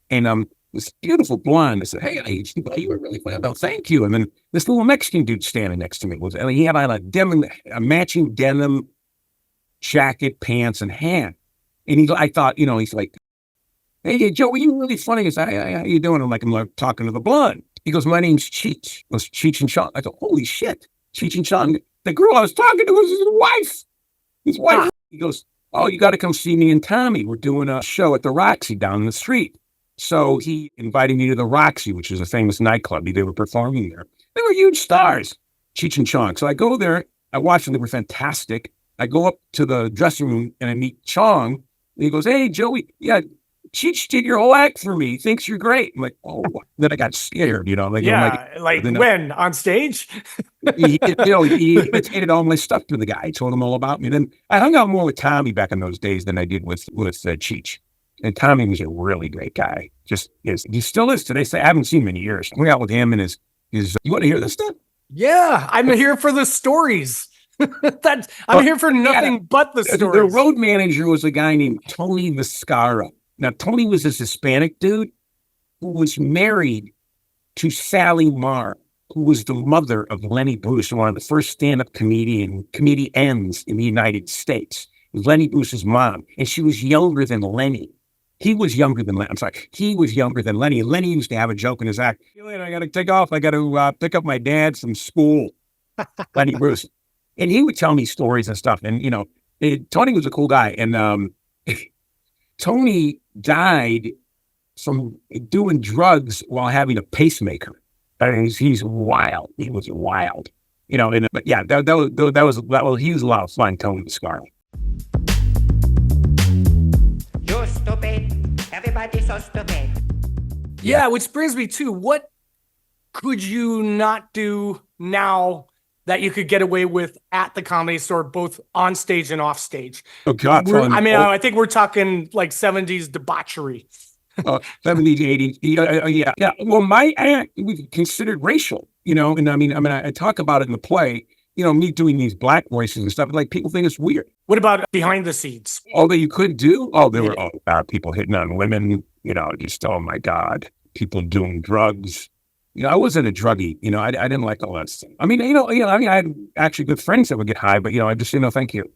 And this beautiful blonde, I said, "Hey, you were really funny." "Oh, thank you." And then this little Mexican dude standing next to me he had on a matching denim jacket, pants, and hat. And I thought, he's like, "Hey, Joe, you really funny." He said, "Hey, how you doing?" I'm like talking to the blonde. He goes, "My name's Cheech." It was Cheech and Chong. I go, "Holy shit, Cheech and Chong." The girl I was talking to was his wife. His wife. He goes, "Oh, you got to come see me and Tommy. We're doing a show at the Roxy down the street." So he invited me to the Roxy, which is a famous nightclub. They were performing there. They were huge stars, Cheech and Chong. So I go there. I watch them. They were fantastic. I go up to the dressing room and I meet Chong. And he goes, "Hey, Joey, yeah, Cheech did your whole act for me. He thinks you're great." I'm like, "Oh." Then I got scared, When? On stage? he imitated all my stuff to the guy. He told him all about me. Then I hung out more with Tommy back in those days than I did with Cheech. And Tommy was a really great guy. He still is today. I haven't seen him in years. Hung out with him and his. You want to hear this stuff? Yeah, I'm here for the stories. I'm here for nothing but the stories. The road manager was a guy named Tony Viscara. Now, Tony was this Hispanic dude who was married to Sally Marr, who was the mother of Lenny Bruce, one of the first stand-up comedians in the United States. It was Lenny Bruce's mom, and she was younger than Lenny. He was younger than Lenny. I'm sorry. He was younger than Lenny. Lenny used to have a joke in his act. "I got to take off. I got to pick up my dad from school." Lenny Bruce. And he would tell me stories and stuff. And, Tony was a cool guy. And Tony died from doing drugs while having a pacemaker. I mean, he's wild. He was wild. But yeah, he was a lot of fun, Tony Viscara. You're stupid. Everybody's so stupid. Yeah, which brings me to, what could you not do now that you could get away with at the Comedy Store, both on stage and off stage? Oh God! I think we're talking like 70s debauchery. 70s, 80s. Yeah. Well, my act was considered racial, and I talk about it in the play. Me doing these black voices and stuff, like people think it's weird. What about behind the scenes? All that you could do? Oh, there were people hitting on women, just, oh my God, people doing drugs. I wasn't a druggie, I didn't like all that stuff. I had actually good friends that would get high, but I just, thank you.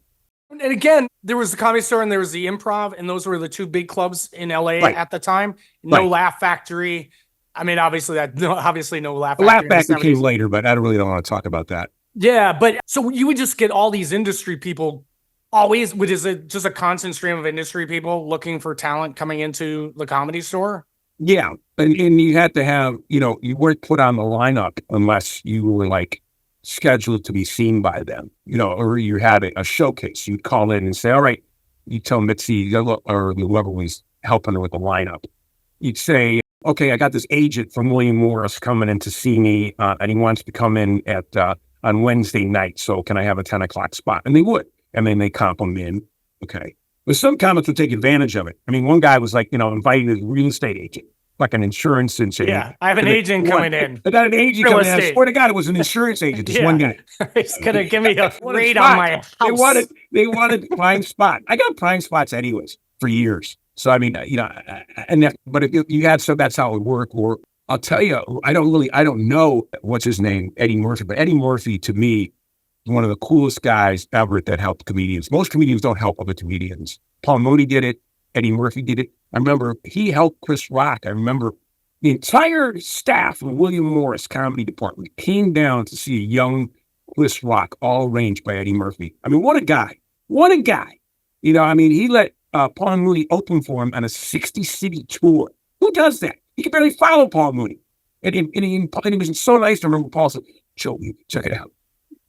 And again, there was the Comedy Store and there was the Improv, and those were the two big clubs in LA at the time. No Laugh Factory. I mean, obviously no Laugh Factory. Laugh Factory came later, but I really don't want to talk about that. Yeah, but so you would just get all these industry people always, just a constant stream of industry people looking for talent coming into the Comedy Store? Yeah, and you had to have, you weren't put on the lineup unless you were like scheduled to be seen by them, or you had a showcase. You'd call in and say, all right, you tell Mitzi or whoever was helping her with the lineup. You'd say, okay, I got this agent from William Morris coming in to see me, and he wants to come in on Wednesday night. So can I have a 10 o'clock spot? And they would. And then they comp them in. Okay. But some comics would take advantage of it. I mean, one guy was like, inviting his real estate agent, like an insurance agent. Yeah, I have an agent coming in. I got an agent Real coming in. I estate. swear to God, it was an insurance agent. This one guy. He's going to give me a What a rate spot. on my house. They wanted prime spot. I got prime spots anyways for years. So, I mean, but if you had, so that's how it would work. Or I'll tell you, I don't know what's his name, Eddie Murphy, but Eddie Murphy to me, one of the coolest guys ever that helped comedians. Most comedians don't help other comedians. Paul Mooney did it. Eddie Murphy did it. I remember he helped Chris Rock. I remember the entire staff of William Morris Comedy Department came down to see a young Chris Rock, all arranged by Eddie Murphy. I mean, what a guy. What a guy. He let Paul Mooney open for him on a 60-city tour. Who does that? He could barely follow Paul Mooney. And he was so nice to remember Paul said, Joey, check it out.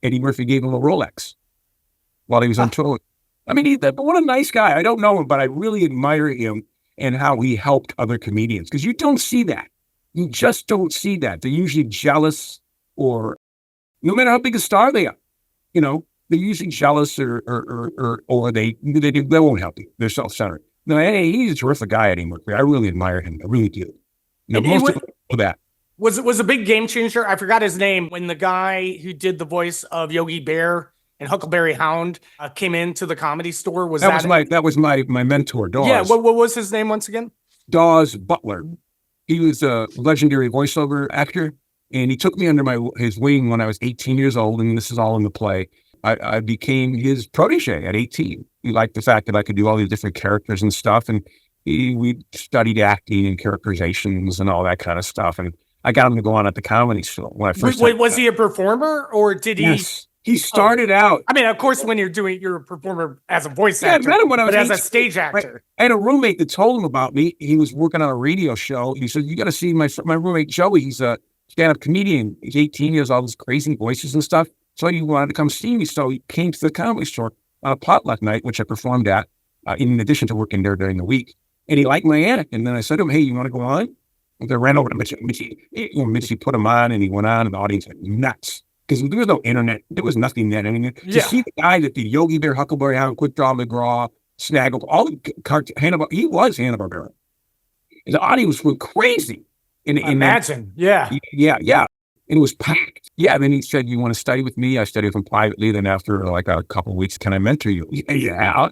Eddie Murphy gave him a Rolex while he was on tour. I mean, what a nice guy. I don't know him, but I really admire him and how he helped other comedians. Because you don't see that. You just don't see that. They're usually jealous, or no matter how big a star they are, they're usually jealous or they won't help you. They're self-centered. No, hey, he's a terrific guy, Eddie Murphy. I really admire him. I really do. Most people know that. Was a big game changer. I forgot his name when the guy who did the voice of Yogi Bear and Huckleberry Hound came into the Comedy Store. That was my mentor, Dawes. Yeah. What was his name once again? Dawes Butler. He was a legendary voiceover actor, and he took me under his wing when I was 18 years old, and this is all in the play. I became his protege at 18. He liked the fact that I could do all these different characters and stuff, and we studied acting and characterizations and all that kind of stuff. And I got him to go on at the Comedy Store when I first. Was he a performer, or did he? Yes, he started out. I mean, of course, when you're a performer as a voice actor, I met him when I was but as a stage actor. I had a roommate that told him about me. He was working on a radio show. He said, "You got to see my roommate Joey. He's a stand-up comedian. He's 18. He has all these crazy voices and stuff. So he wanted to come see me. So he came to the Comedy Store on a potluck night, which I performed at, in addition to working there during the week. And he liked my act. And then I said to him, hey, you want to go on? And I ran over to Mitzi. Mitzi put him on, and he went on, and the audience went nuts. Because there was no internet. There was nothing then. I mean, to see the guy that did Yogi Bear, Huckleberry Hound, Quick Draw McGraw, Snaggle, all the cartoons, he was Hanna-Barbera. And the audience went crazy. Imagine. Yeah. And it was packed. Yeah. And then he said, you want to study with me? I studied with him privately. Then after like a couple of weeks, can I mentor you? Yeah.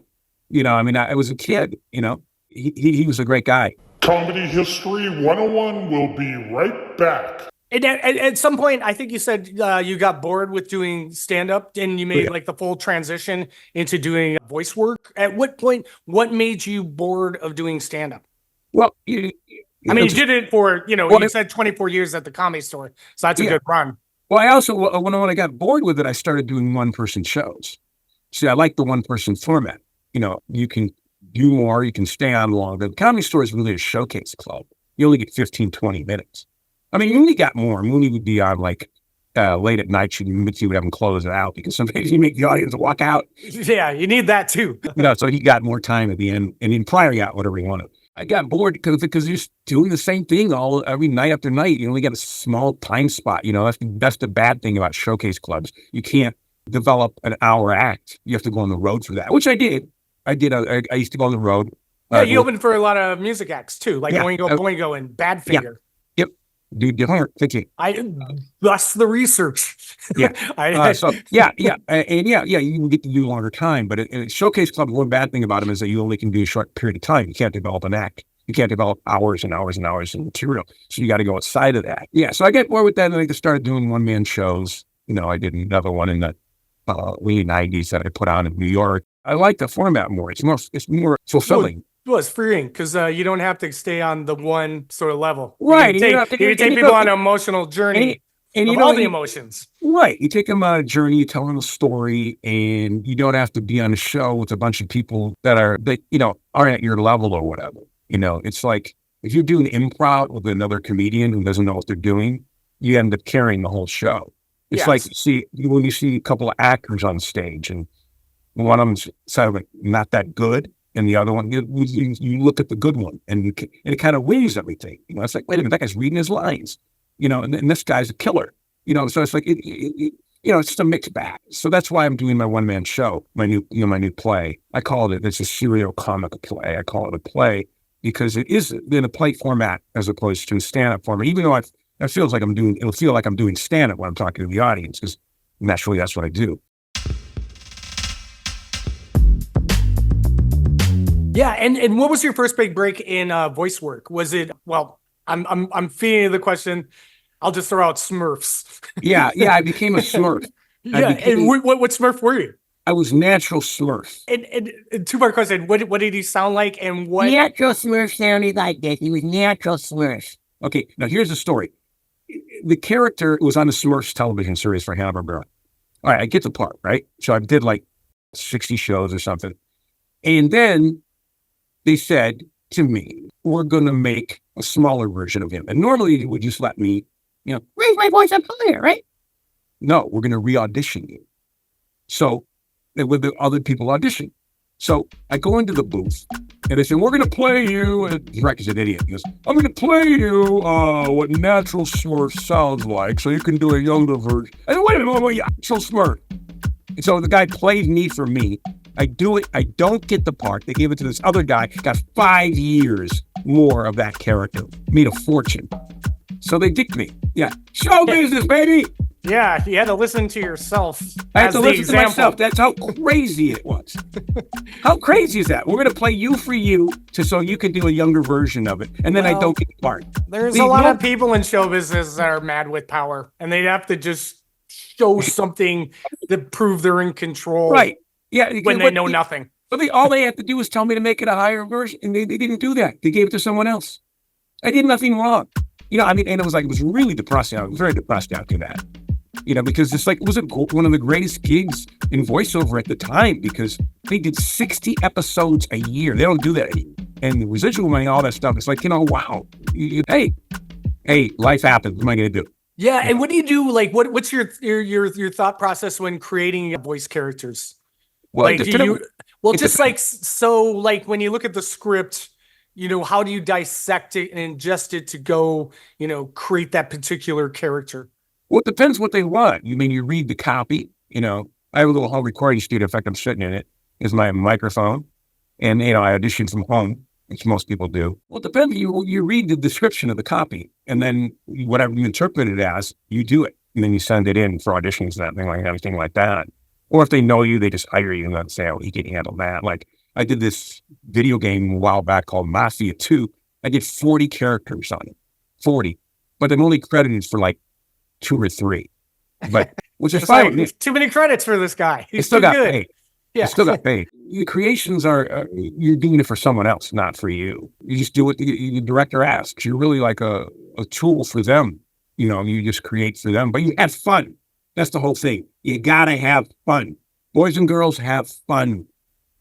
I was a kid, he was a great guy. Comedy History 101 will be right back. And at some point, I think you said you got bored with doing stand-up and you made like the full transition into doing voice work. At what point, what made you bored of doing stand-up? Well, you did it for, you said 24 years at the Comedy Store. So that's a good run. Well, I also, when I got bored with it, I started doing one-person shows. See, I like the one-person format. You can do more, you can stay on longer. The Comedy Store is really a showcase club. You only get 15, 20 minutes. I mean, Mooney got more. Mooney would be on like late at night. Mitzi would have him close it out because sometimes you make the audience walk out. Yeah, you need that too. So he got more time at the end, and then Pryor got whatever he wanted. I got bored because you're doing the same thing every night after night. You only get a small time spot. That's the bad thing about showcase clubs. You can't develop an hour act. You have to go on the road for that, which I did. I used to go on the road. Yeah, you opened for a lot of music acts too, like Boingo and Badfinger. Yep. Dude, thank you. That's the research. Yeah. You can get to do longer time, but showcase clubs, one bad thing about them is that you only can do a short period of time. You can't develop an act. You can't develop hours and hours and hours of material. So you got to go outside of that. Yeah. So I get more with that, and I just started doing one-man shows. I did another one in the late 90s that I put on in New York. I like the format more. It's more fulfilling. Well, it's freeing because you don't have to stay on the one sort of level. Right. You can take people on an emotional journey and all the emotions. Right. You take them on a journey, you tell them a story, and you don't have to be on a show with a bunch of people that aren't at your level or whatever. It's like if you're doing improv with another comedian who doesn't know what they're doing, you end up carrying the whole show. It's Yes. like when you see a couple of actors on stage and one of them's sort of like not that good, and the other one, you look at the good one, and it kind of weighs everything. You know, it's like, wait a minute, that guy's reading his lines, you know, and this guy's a killer, you know. So it's like, you know, it's just a mixed bag. So that's why I'm doing my one-man show, my new play. I call it, it's a serial comic play. I call it a play because it is in a play format as opposed to stand-up format. Even though it feels like it'll feel like I'm doing stand-up when I'm talking to the audience, because naturally that's what I do. Yeah, and what was your first big break in voice work? Was it, well, I'm feeding the question. I'll just throw out Smurfs. Yeah, I became a Smurf. Yeah, and what Smurf were you? I was natural Smurf. And two-part question: what did he sound like, and what? Natural Smurf sounded like this. He was natural Smurf. Okay, now here's the story. The character was on the Smurfs television series for Hanna-Barbera. All right, I get the part, right? So I did like 60 shows or something. And then they said to me, we're going to make a smaller version of him. And normally it would just let me, you know, Raise my voice up higher, right? no, we're going to re-audition you. So with the other people audition. So I go into the booth and they say, we're going to play you. And the director's an idiot. He goes, I'm going to play you what natural Smurf sounds like so you can do a younger version. I said, wait a minute, natural Smurf. And so the guy played me for me. I do it. I don't get the part. They gave it to this other guy. Got 5 years more of that character. Made a fortune. So they dicked me. Yeah. Show business, baby. Yeah, you had to listen to yourself. I had as to the listen example. to myself. That's how crazy it was. How crazy is that? We're going to play you for you so you can do a younger version of it. And then I Well, don't get the part. There's a lot of people in show business that are mad with power, and they have to just show something to prove they're in control. Right. Yeah. When they know nothing. But all they have to do is tell me to make it a higher version. And they didn't do that. They gave it to someone else. I did nothing wrong. You know, I mean, and it was really depressing. I was very depressed after that. You know, because it's like, it was one of the greatest gigs in voiceover at the time because they did 60 episodes a year. They don't do that anymore. And the residual money, all that stuff. It's like, you know, wow. Hey, life happens. What am I going to do? Yeah, and what do you do? Like, what's your thought process when creating voice characters? Well, Like, like when you look at the script, you know, how do you dissect it and ingest it to go, you know, create that particular character? Well, it depends what they want. You mean, you read the copy, you know. I have a little home recording studio. In fact, I'm sitting in it. Is my microphone. And, you know, I audition from home, which most people do. Well, it depends. You read the description of the copy, and then whatever you interpret it as, you do it. And then you send it in for auditions and everything like that. Or if they know you, they just hire you and then say, oh, he can handle that. Like, I did this video game a while back called Mafia 2. I did 40 characters on it. 40. But I'm only credited for like 2 or 3. But which is fine. Like, too many credits for this guy. He still got paid. Yeah. I still got paid. The creations are, you're doing it for someone else, not for you. You just do what the director asks. You're really like a tool for them. You know, you just create for them, but you have fun. That's the whole thing. You gotta have fun. Boys and girls have fun.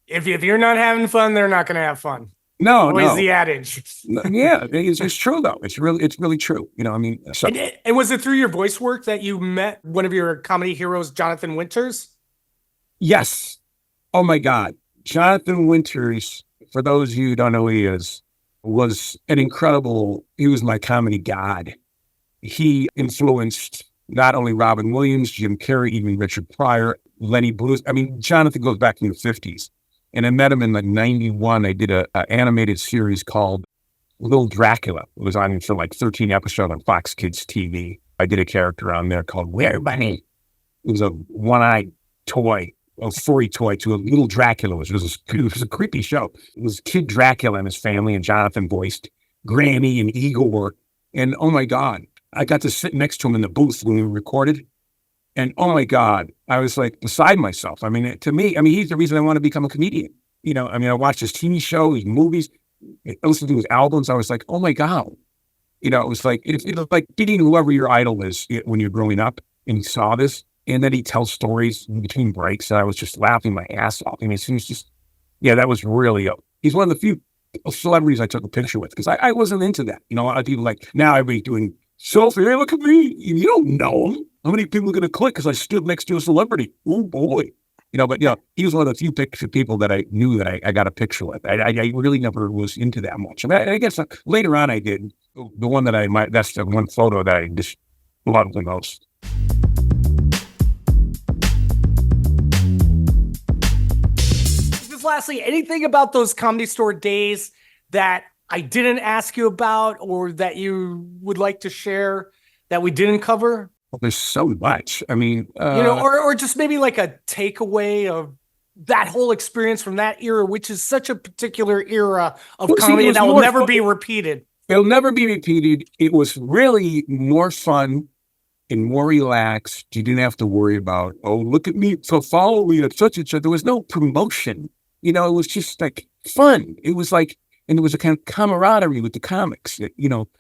If you're not having fun, they're not going to have fun. No, Always the adage. Yeah, it's true though. It's really true. You know, I mean, so. And was it through your voice work that you met one of your comedy heroes, Jonathan Winters? Yes. Oh my God. Jonathan Winters, for those of you who don't know who he is, was he was my comedy god. He influenced not only Robin Williams, Jim Carrey, even Richard Pryor, Lenny Bruce. I mean, Jonathan goes back in the 50s. And I met him in like 91. I did a animated series called Little Dracula. It was on for like 13 episodes on Fox Kids TV. I did a character on there called Where Bunny. It was a one-eyed toy, a furry toy to a little Dracula. It was a creepy show. It was Kid Dracula and his family, and Jonathan voiced Granny and Igor. And oh my God, I got to sit next to him in the booth when we recorded. And oh my God, I was like beside myself. I mean, to me, he's the reason I want to become a comedian. You know, I mean, I watched his TV show, his movies, I listened to his albums. I was like, oh my God. You know, it was like getting whoever your idol is when you're growing up and you saw this. And then he tells stories in between breaks. And I was just laughing my ass off. I mean, it was just, yeah, that was really, he's one of the few celebrities I took a picture with because I wasn't into that. You know, a lot of people like now everybody's doing Sophie, hey, look at me. You don't know him. How many people are going to click because I stood next to a celebrity? Oh, boy. But he was one of the few people that I knew that I got a picture with. I really never was into that much. I guess later on I did. The one that that's the one photo that I just loved the most. Just lastly, anything about those Comedy Store days that I didn't ask you about or that you would like to share that we didn't cover? Well, there's so much. I mean, or just maybe like a takeaway of that whole experience from that era, which is such a particular era of comedy that will never be repeated. It'll never be repeated. It was really more fun and more relaxed. You didn't have to worry about, oh, look at me, so follow me at such and such. There was no promotion. It was just like fun. It was like, and there was a kind of camaraderie with the comics,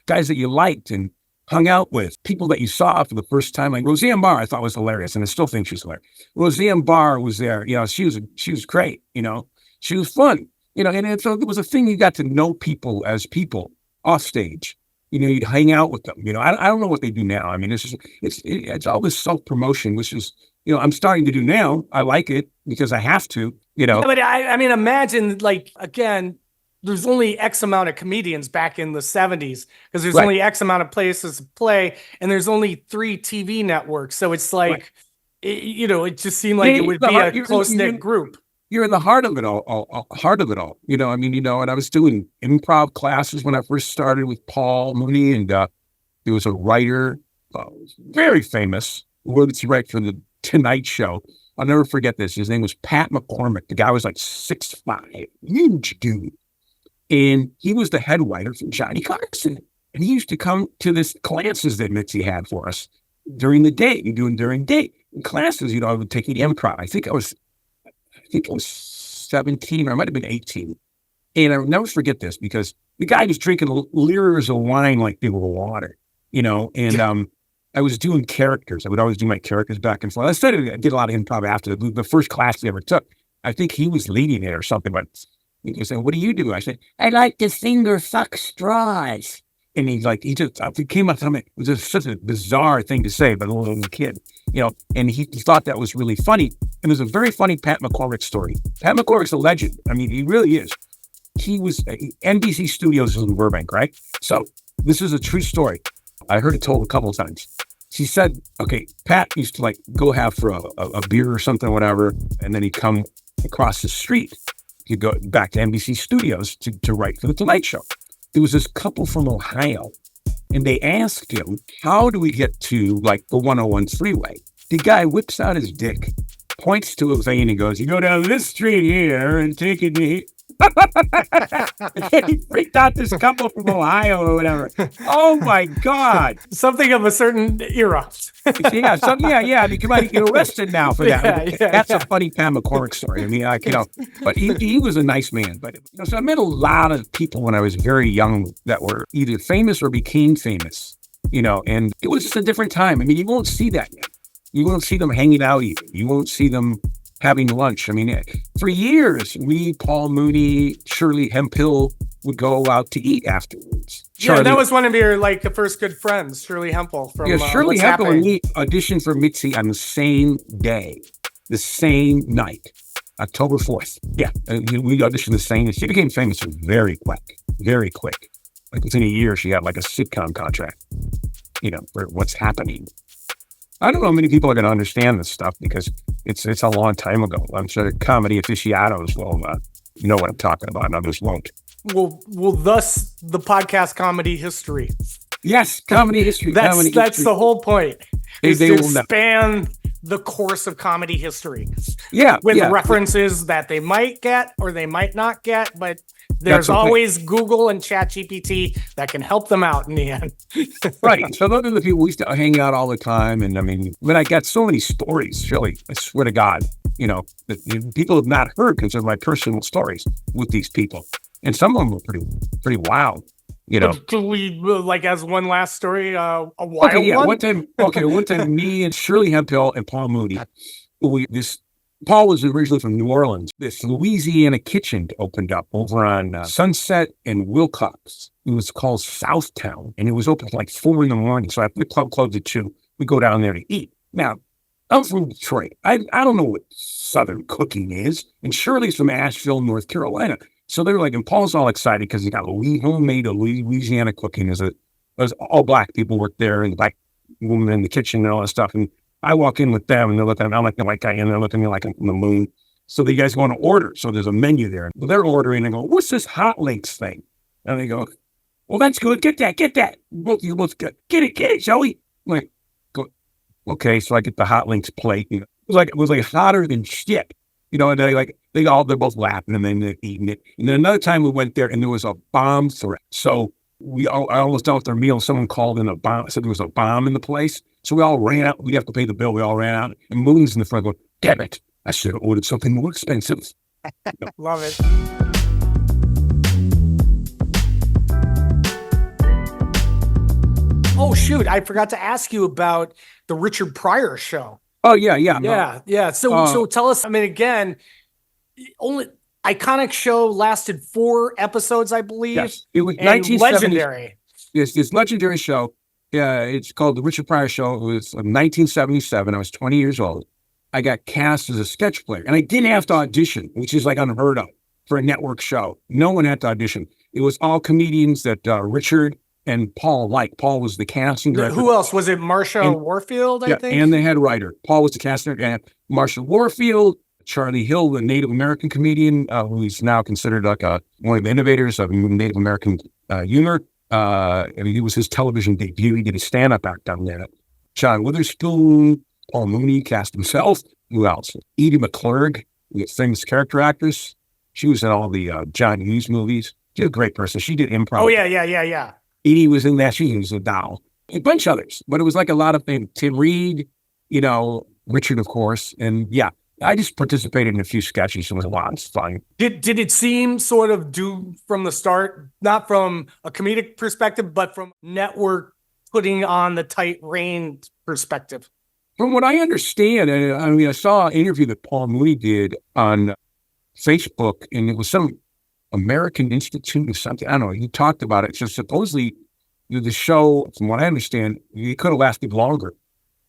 guys that you liked and hung out with, people that you saw for the first time. Like Roseanne Barr, I thought was hilarious, and I still think she's hilarious. Roseanne Barr was there. She was great. She was fun. And so it was a thing. You got to know people as people off stage. You'd hang out with them. I don't know what they do now. I mean, it's all this self promotion, which is I'm starting to do now. I like it because I have to. But I mean, imagine again. There's only X amount of comedians back in the 70s because there's only X amount of places to play, and there's only 3 TV networks. So it's like, it just seemed like it would be a close-knit group. You're in the heart of it all, and I was doing improv classes when I first started with Paul Mooney, and there was a writer, very famous, who wanted to write for the Tonight Show. I'll never forget this. His name was Pat McCormick. The guy was like 6'5", huge dude. And he was the head writer for Johnny Carson. And he used to come to this classes that Mitzi had for us during the day. During day. In classes, I would take improv. I think I was 17, or I might have been 18. And I'll never forget this because the guy was drinking liters of wine like they were water, and I was doing characters. I would always do my characters back and forth. I did a lot of improv after the first class we ever took. I think he was leading it or something, but he said, "What do you do?" I said, "I like to finger fuck straws." And he came up to me. It was just such a bizarre thing to say, but a little kid, and he thought that was really funny. And there's a very funny Pat McCormick story. Pat McCormick's a legend. I mean, he really is. He was NBC Studios in Burbank, right? So this is a true story. I heard it told a couple of times. She said, okay, Pat used to go have for a beer or something, whatever, and then he'd come across the street. He'd go back to NBC Studios to write for The Tonight Show. There was this couple from Ohio, and they asked him, how do we get to the 101 freeway? The guy whips out his dick, points to a vein and goes, you go down this street here and take it to he freaked out this couple from Ohio or whatever. Oh my God. Something of a certain era. Yeah. You might get arrested now for that. That's a funny Pam McCormick story. I mean, but he was a nice man. But so I met a lot of people when I was very young that were either famous or became famous, and it was just a different time. I mean, you won't see that yet. You won't see them hanging out even. You won't see them having lunch. I mean, for years, Paul Mooney, Shirley Hemphill would go out to eat afterwards. That was one of your first good friends, Shirley Hemphill. From Shirley Hemphill and me auditioned for Mitzi on the same day, the same night, October 4th. Yeah, we auditioned the same. She became famous very quick, very quick. Within a year, she had a sitcom contract, for what's happening. I don't know how many people are going to understand this stuff because it's a long time ago. I'm sure comedy aficionados will know what I'm talking about, and others won't. Well, thus the podcast Comedy History. Yes, Comedy History. That's the whole point. They to will span the course of comedy history. Yeah, with references that they might get or they might not get, but there's always Google and ChatGPT that can help them out in the end. Right. So those are the people we used to hang out all the time. And I mean, when I got so many stories, really, I swear to God, that people have not heard because they're my personal stories with these people. And some of them were pretty wild. Can we as one last story, a wild one? One time, me and Shirley Hemphill and Paul Mooney, this Paul was originally from New Orleans. This Louisiana kitchen opened up over on Sunset and Wilcox. It was called Southtown, and it was open like 4 a.m. So after the club closed at 2, we go down there to eat. Now, I'm from Detroit. I don't know what Southern cooking is, and Shirley's from Asheville, North Carolina. So they were like, and Paul's all excited because he got homemade Louisiana cooking. There's all black people work there, and black women in the kitchen and all that stuff. And I walk in with them, and they're looking at me, I'm like the white guy, and they're looking at me like I'm from the moon. So the guys want to order. So there's a menu there. Well, they're ordering, and I go, what's this hot links thing? And they go, well, that's good. Get that. Both of you both good. Get it, Joey. I'm like, go. Okay, so I get the hot links plate. You know, it was like hotter than shit. You know, and they're both laughing, and then they're eating it. And then another time we went there, and there was a bomb threat. So I almost done with our meal. Someone called in a bomb. Said there was a bomb in the place. So we all ran out. We have to pay the bill. We all ran out. And Moon's in the front going, damn it. I should have ordered something more expensive. Love it. Oh, shoot. I forgot to ask you about the Richard Pryor show. Oh, yeah. Yeah. So tell us, I mean, again, only iconic show lasted 4 episodes, I believe. Yes. It was legendary. Yes, this legendary show. Yeah, it's called The Richard Pryor Show. It was 1977. I was 20 years old. I got cast as a sketch player, and I didn't have to audition, which is like unheard of for a network show. No one had to audition. It was all comedians that Richard and Paul liked. Paul was the casting director. Who else? Was it Marsha Warfield, I think? And the head writer. Paul was the casting director. And Marsha Warfield, Charlie Hill, the Native American comedian, who's now considered like one of the innovators of Native American humor. I mean, it was his television debut. He did a stand-up act down there. John Witherspoon, Paul Mooney cast himself. Who else? Edie McClurg, the famous character actress. She was in all the John Hughes movies. She's a great person. She did improv. Oh, yeah. Edie was in that. She was a doll. A bunch of others. But it was like a lot of things. Tim Reed, Richard, of course. And yeah, I just participated in a few sketches. It was a lot of fun. Did it seem sort of due from the start, not from a comedic perspective, but from network putting on the tight rein perspective? From what I understand, I saw an interview that Paul Mooney did on Facebook, and it was some American Institute or something. I don't know. He talked about it. So supposedly the show, from what I understand, it could have lasted longer.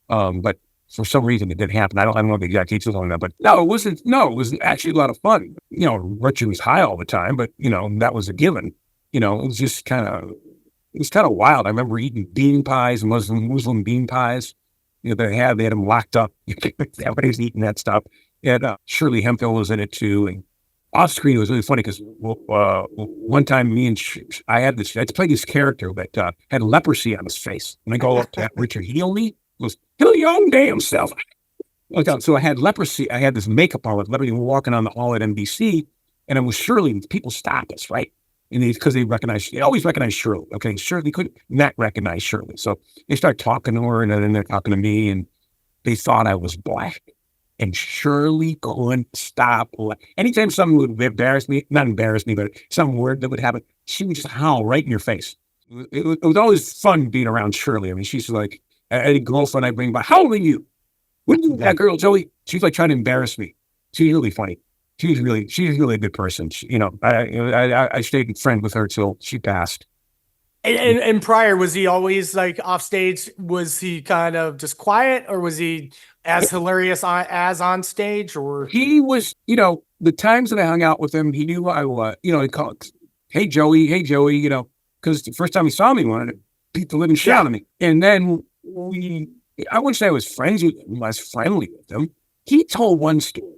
But for some reason it didn't happen. I don't know the exact details on that, but no, it wasn't. No, it was actually a lot of fun. Richard was high all the time, but that was a given. It was just kind of wild. I remember eating bean pies, Muslim bean pies. They had them locked up. Everybody's eating that stuff. And Shirley Hemphill was in it too. And off screen, it was really funny because one time I played this character that had leprosy on his face. And I go up to Richard, heal me? He goes, heal your own damn self. So I had leprosy. I had this makeup on with leprosy. We were walking on the hall at NBC, and it was Shirley. People stopped us, right? And because they always recognize Shirley. Okay, Shirley couldn't not recognize Shirley. So they start talking to her, and then they're talking to me, and they thought I was black. And Shirley couldn't stop. Anytime something would not embarrass me, but some word that would happen, she would just howl right in your face. It was always fun being around Shirley. I mean, she's like, any girlfriend I bring by, how old are you? What is that girl, Joey? She's like trying to embarrass me. She's really funny. She's really a good person. I stayed friends with her till she passed. And Pryor, was he always like off stage? Was he kind of just quiet, or was he as hilarious as on stage? Or he was, the times that I hung out with him, he knew I was. He'd call, hey Joey, because the first time he saw me, he wanted to beat the living shit out of me. And then I wouldn't say I was friends with him. I was friendly with him. He told one story.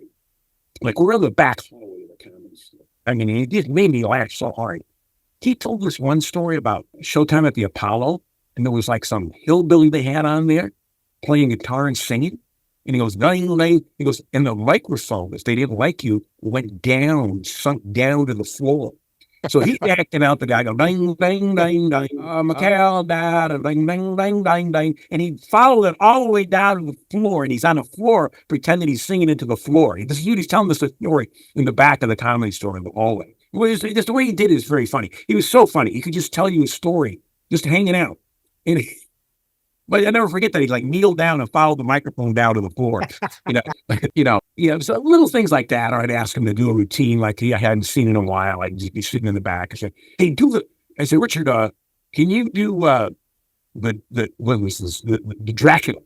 Like, we're in the back hallway of the comedy store. I mean, it just made me laugh so hard. He told this one story about Showtime at the Apollo, and there was like some hillbilly they had on there playing guitar and singing. And he goes, dang, dang. He goes, and the microphone, if they didn't like you, sunk down to the floor. So he acted out the guy, go, dang, dang, dang, dang, McHale died, dang, dang, dang, dang, dang. And he followed it all the way down to the floor, and he's on the floor pretending he's singing into the floor. He's telling us the story in the back of the comedy store in the hallway. Just the way he did it is very funny. He was so funny. He could just tell you a story, just hanging out. And But I never forget that he like kneeled down and followed the microphone down to the floor. So little things like that. Or I'd ask him to do a routine like I hadn't seen in a while. I'd just be sitting in the back. I said, "Hey, I said, Richard, can you do what was this? The Dracula?"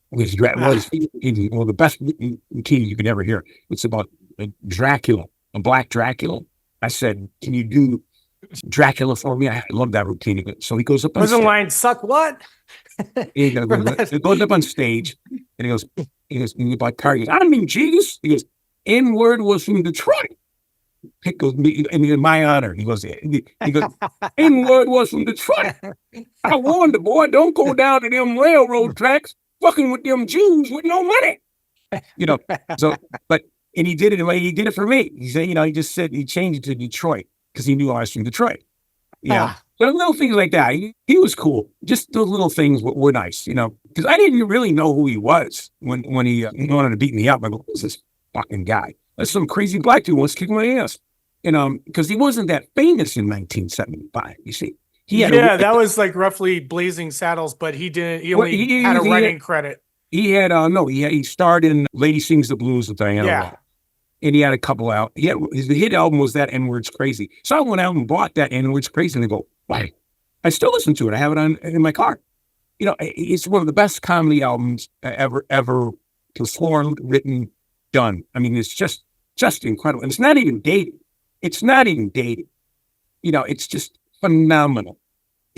Which was one of the best routines you could ever hear. It's about Dracula, a black Dracula. I said, "Can you do Dracula for me?" I love that routine. So he goes up on Wasn't stage. line suck what? He goes up on stage and he goes, about Carrey. I mean, Jesus. He goes, N-word was from Detroit. It goes, in my honor. He goes, N-word was from Detroit. I warned the boy, don't go down to them railroad tracks fucking with them Jews with no money. And he did it the way he did it for me. He said, he just said he changed it to Detroit because he knew I was from Detroit. So little things like that. He was cool. Just those little things were nice, because I didn't really know who he was when he wanted to beat me up. I go, who's this fucking guy? That's some crazy black dude wants to kick my ass. Because he wasn't that famous in 1975, you see. That was like roughly Blazing Saddles, but he didn't. He only had a writing credit. He starred in Lady Sings the Blues with Diana Ross. And he had a couple out. His hit album was that N-Word's Crazy. So I went out and bought that N-Word's Crazy, and I go, why? I still listen to it. I have it in my car. It's one of the best comedy albums ever performed, written, done. I mean, it's just incredible. And it's not even dated. It's just phenomenal.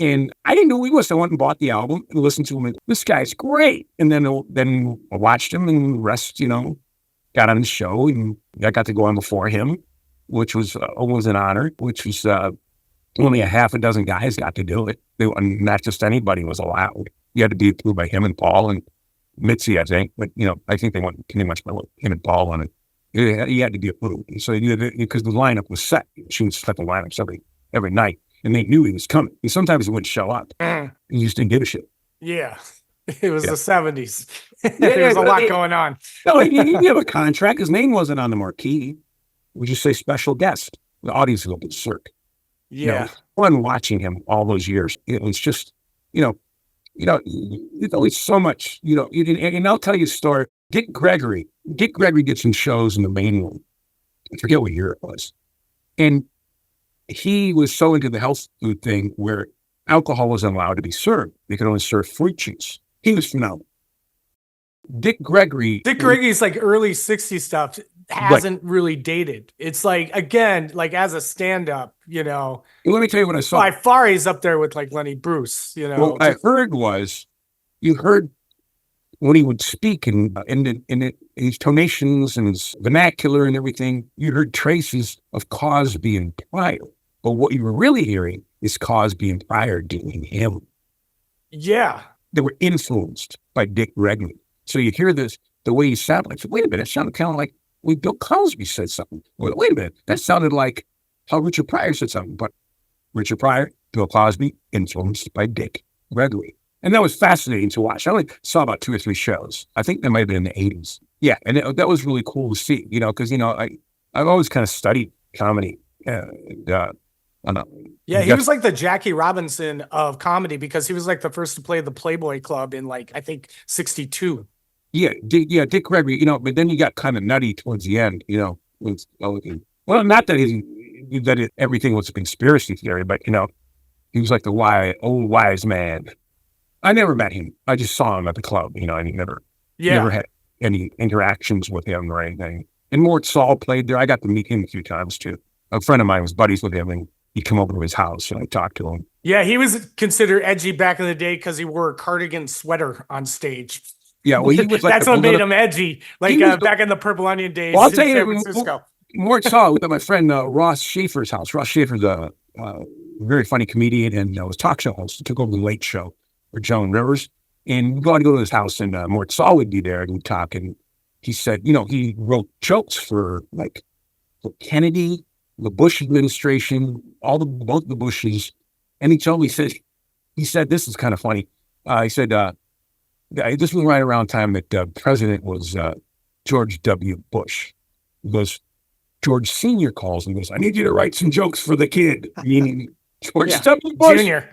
And I didn't know who he was. So I went and bought the album and listened to him. And this guy's great. And then I watched him, and the rest, got on the show, and I got to go on before him, which was almost an honor, which was only a half a dozen guys got to do it. Not just anybody was allowed. You had to be approved by him and Paul and Mitzi, I think. But, I think they went pretty much by him and Paul on it. He had to be approved. And so because the lineup was set. She would set the lineups every night, and they knew he was coming. And sometimes he wouldn't show up. He just didn't give a shit. Yeah. It was the 70s. There was a lot going on. No, he didn't have a contract. His name wasn't on the marquee. We just say special guest. The audience will be berserk. Yeah. Fun watching him all those years. It was just, there's always so much, and I'll tell you a story. Dick Gregory did some shows in the main room. I forget what year it was. And he was so into the health food thing where alcohol wasn't allowed to be served. They could only serve fruit juice. He was phenomenal. Dick Gregory's like early 60s stuff hasn't really dated. It's like, again, like as a stand-up, Let me tell you what I saw. By far, he's up there with like Lenny Bruce, What I heard was, you heard when he would speak and his tonations and his vernacular and everything, you heard traces of Cosby and Pryor. But what you were really hearing is Cosby and Pryor doing him. Yeah. They were influenced by Dick Gregory. So you hear this, the way he sounded, like, wait a minute, it sounded kind of like when Bill Cosby said something. Wait a minute, that sounded like how Richard Pryor said something. But Richard Pryor, Bill Cosby, influenced by Dick Gregory. And that was fascinating to watch. I only saw about 2 or 3 shows. I think that might have been in the 80s. Yeah, and that was really cool to see, because, I've always kind of studied comedy. He was like the Jackie Robinson of comedy because he was like the first to play the Playboy Club in like, I think, 62. Yeah, Dick Gregory, but then he got kind of nutty towards the end, well, not that everything was a conspiracy theory, but, he was like the old wise man. I never met him. I just saw him at the club, and he never had any interactions with him or anything. And Mort Saul played there. I got to meet him a few times too. A friend of mine was buddies with him, and he'd come over to his house and I talked to him. Yeah, he was considered edgy back in the day because he wore a cardigan sweater on stage. Yeah, well, he was like that's what made him edgy. Like back in the Purple Onion days I'll in tell you, San Francisco. Mort Saul was at my friend Ross Schaefer's house. Ross Schaefer's a very funny comedian and was talk show host. He took over the Late Show for Joan Rivers. And we'd go to his house, and Mort Saul would be there, and we'd talk. And he said, he wrote jokes for Kennedy, the Bush administration, both the Bushes. And he told me, he said, this is kind of funny. He said, this was right around time that president was George W. Bush. He goes, George Sr. calls and goes, I need you to write some jokes for the kid, meaning George W. Bush. Junior.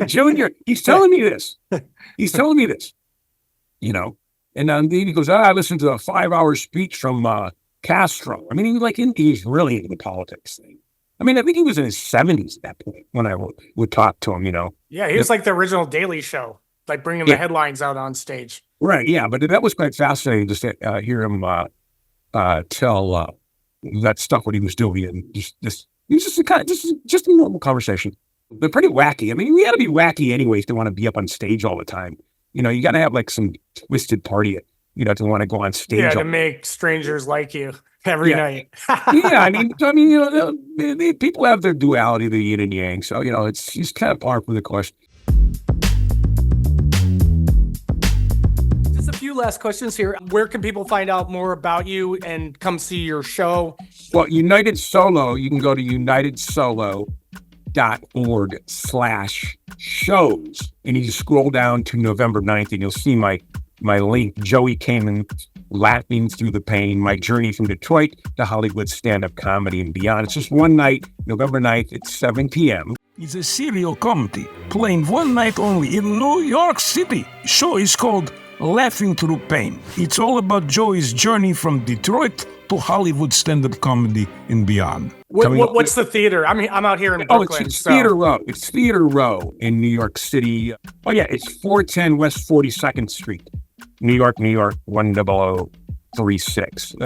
Junior, he's telling me this. He's telling me this. You know, and then he goes, I listened to a 5-hour speech from Castro. I mean, he's really into the politics thing. I mean, I think he was in his 70s at that point when I would talk to him, you know. Yeah, he was like the original Daily Show, like bringing the headlines out on stage. Right, yeah, but that was quite fascinating to hear him tell that stuff, what he was doing, and just a normal conversation. But pretty wacky. I mean, we had to be wacky anyways to want to be up on stage all the time. You know, you got to have like some twisted party, you know, to want to go on stage. Yeah, to make strangers like you every night. Yeah, I mean, you know, people have their duality, the yin and yang. So, you know, it's just kind of par for the course. Just a few last questions here. Where can people find out more about you and come see your show? Well, United Solo, you can go to unitedsolo.org/shows, and you scroll down to November 9th, and you'll see my link, Joey Camen, Laughing Through the Pain, my journey from Detroit to Hollywood stand-up comedy and beyond. It's just one night, November 9th at 7 p.m. It's a serial comedy, playing one night only in New York City. Show is called Laughing Through Pain. It's all about Joey's journey from Detroit to Hollywood stand-up comedy and beyond. What's the theater? I'm out here in Brooklyn. It's Theater Row. It's Theater Row in New York City. Oh, yeah, it's 410 West 42nd Street, New York, 10036.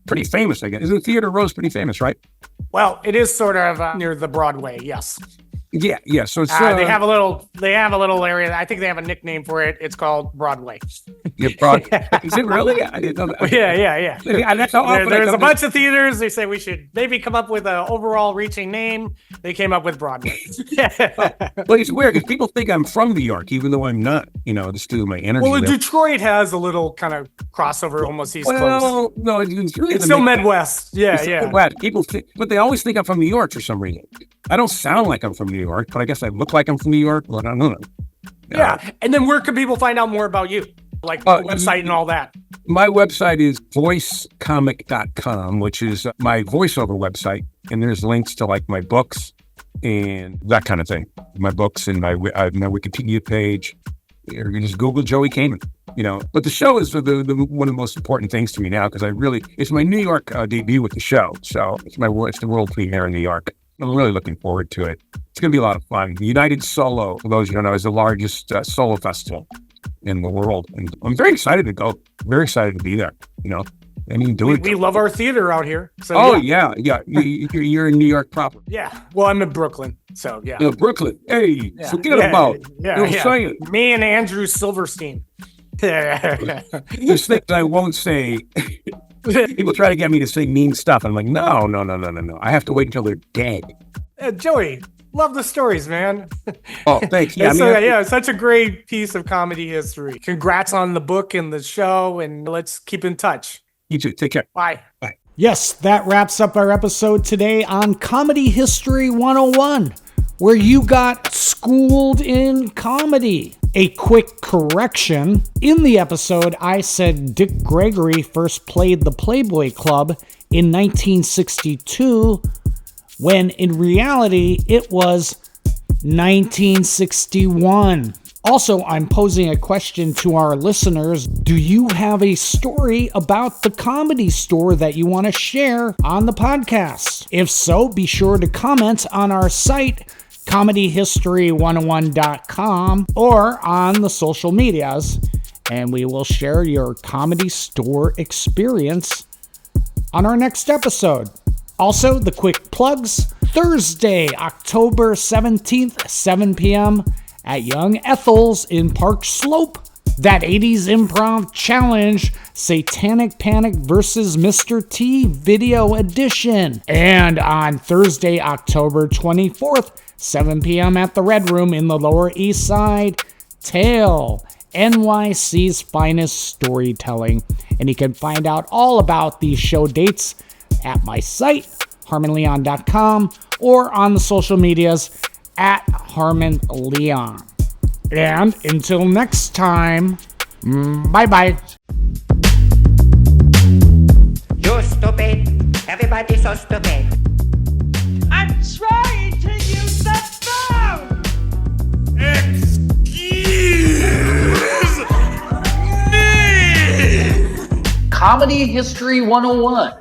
Pretty famous, I guess. Isn't Theater Row's pretty famous, right? Well, it is sort of near the Broadway, yes. Yeah. So it's, they have a little area. I think they have a nickname for it. It's called Broadway. Yeah, Broadway. Is it really? I didn't know that. Yeah. That's how There's a bunch of theaters. They say we should maybe come up with an overall reaching name. They came up with Broadway. Well, it's weird because people think I'm from New York, even though I'm not. You know, just due to my energy. Well, Detroit has a little kind of crossover, almost East Coast. Well, no, it's really it's still Midwest. Yeah. Midwest. People think, but they always think I'm from New York for some reason. I don't sound like I'm from New York, but I guess I look like I'm from New York. Well, I don't know. Yeah. And then where can people find out more about you? Like the website and all that? My website is voicecomic.com, which is my voiceover website. And there's links to like my books and that kind of thing. My books and my Wikipedia page. Or you can just Google Joey Camen, you know. But the show is the one of the most important things to me now because it's my New York debut with the show. So it's the world premiere in New York. I'm really looking forward to it. It's going to be a lot of fun. United Solo, for those you don't know, is the largest solo festival in the world. And I'm very excited to go. Very excited to be there, you know. I mean, we love our theater out here. So yeah. You're in New York proper. Yeah. Well, I'm in Brooklyn, so yeah. Brooklyn. Hey, forget about. Yeah. Me and Andrew Silverstein. There's things I won't say. People try to get me to say mean stuff. I'm like, no. I have to wait until they're dead. Joey, love the stories, man. Oh, thanks. Yeah, it's such a great piece of comedy history. Congrats on the book and the show, and let's keep in touch. You too. Take care. Bye. Yes, that wraps up our episode today on Comedy History 101, where you got schooled in comedy. A quick correction. In the episode, I said Dick Gregory first played the Playboy Club in 1962, when in reality, it was 1961. Also, I'm posing a question to our listeners. Do you have a story about the Comedy Store that you want to share on the podcast? If so, be sure to comment on our site, comedyhistory101.com, or on the social medias, and we will share your Comedy Store experience on our next episode. Also, the quick plugs: Thursday, October 17th, 7 p.m. at Young Ethel's in Park Slope. That 80s Improv Challenge, Satanic Panic vs. Mr. T Video Edition. And on Thursday, October 24th, 7 p.m. at the Red Room in the Lower East Side, Tale, NYC's finest storytelling. And you can find out all about these show dates at my site, harmonleon.com, or on the social medias at harmonleon. And until next time, bye-bye. You're stupid. Everybody's so stupid. I'm trying to use the phone! Comedy History 101.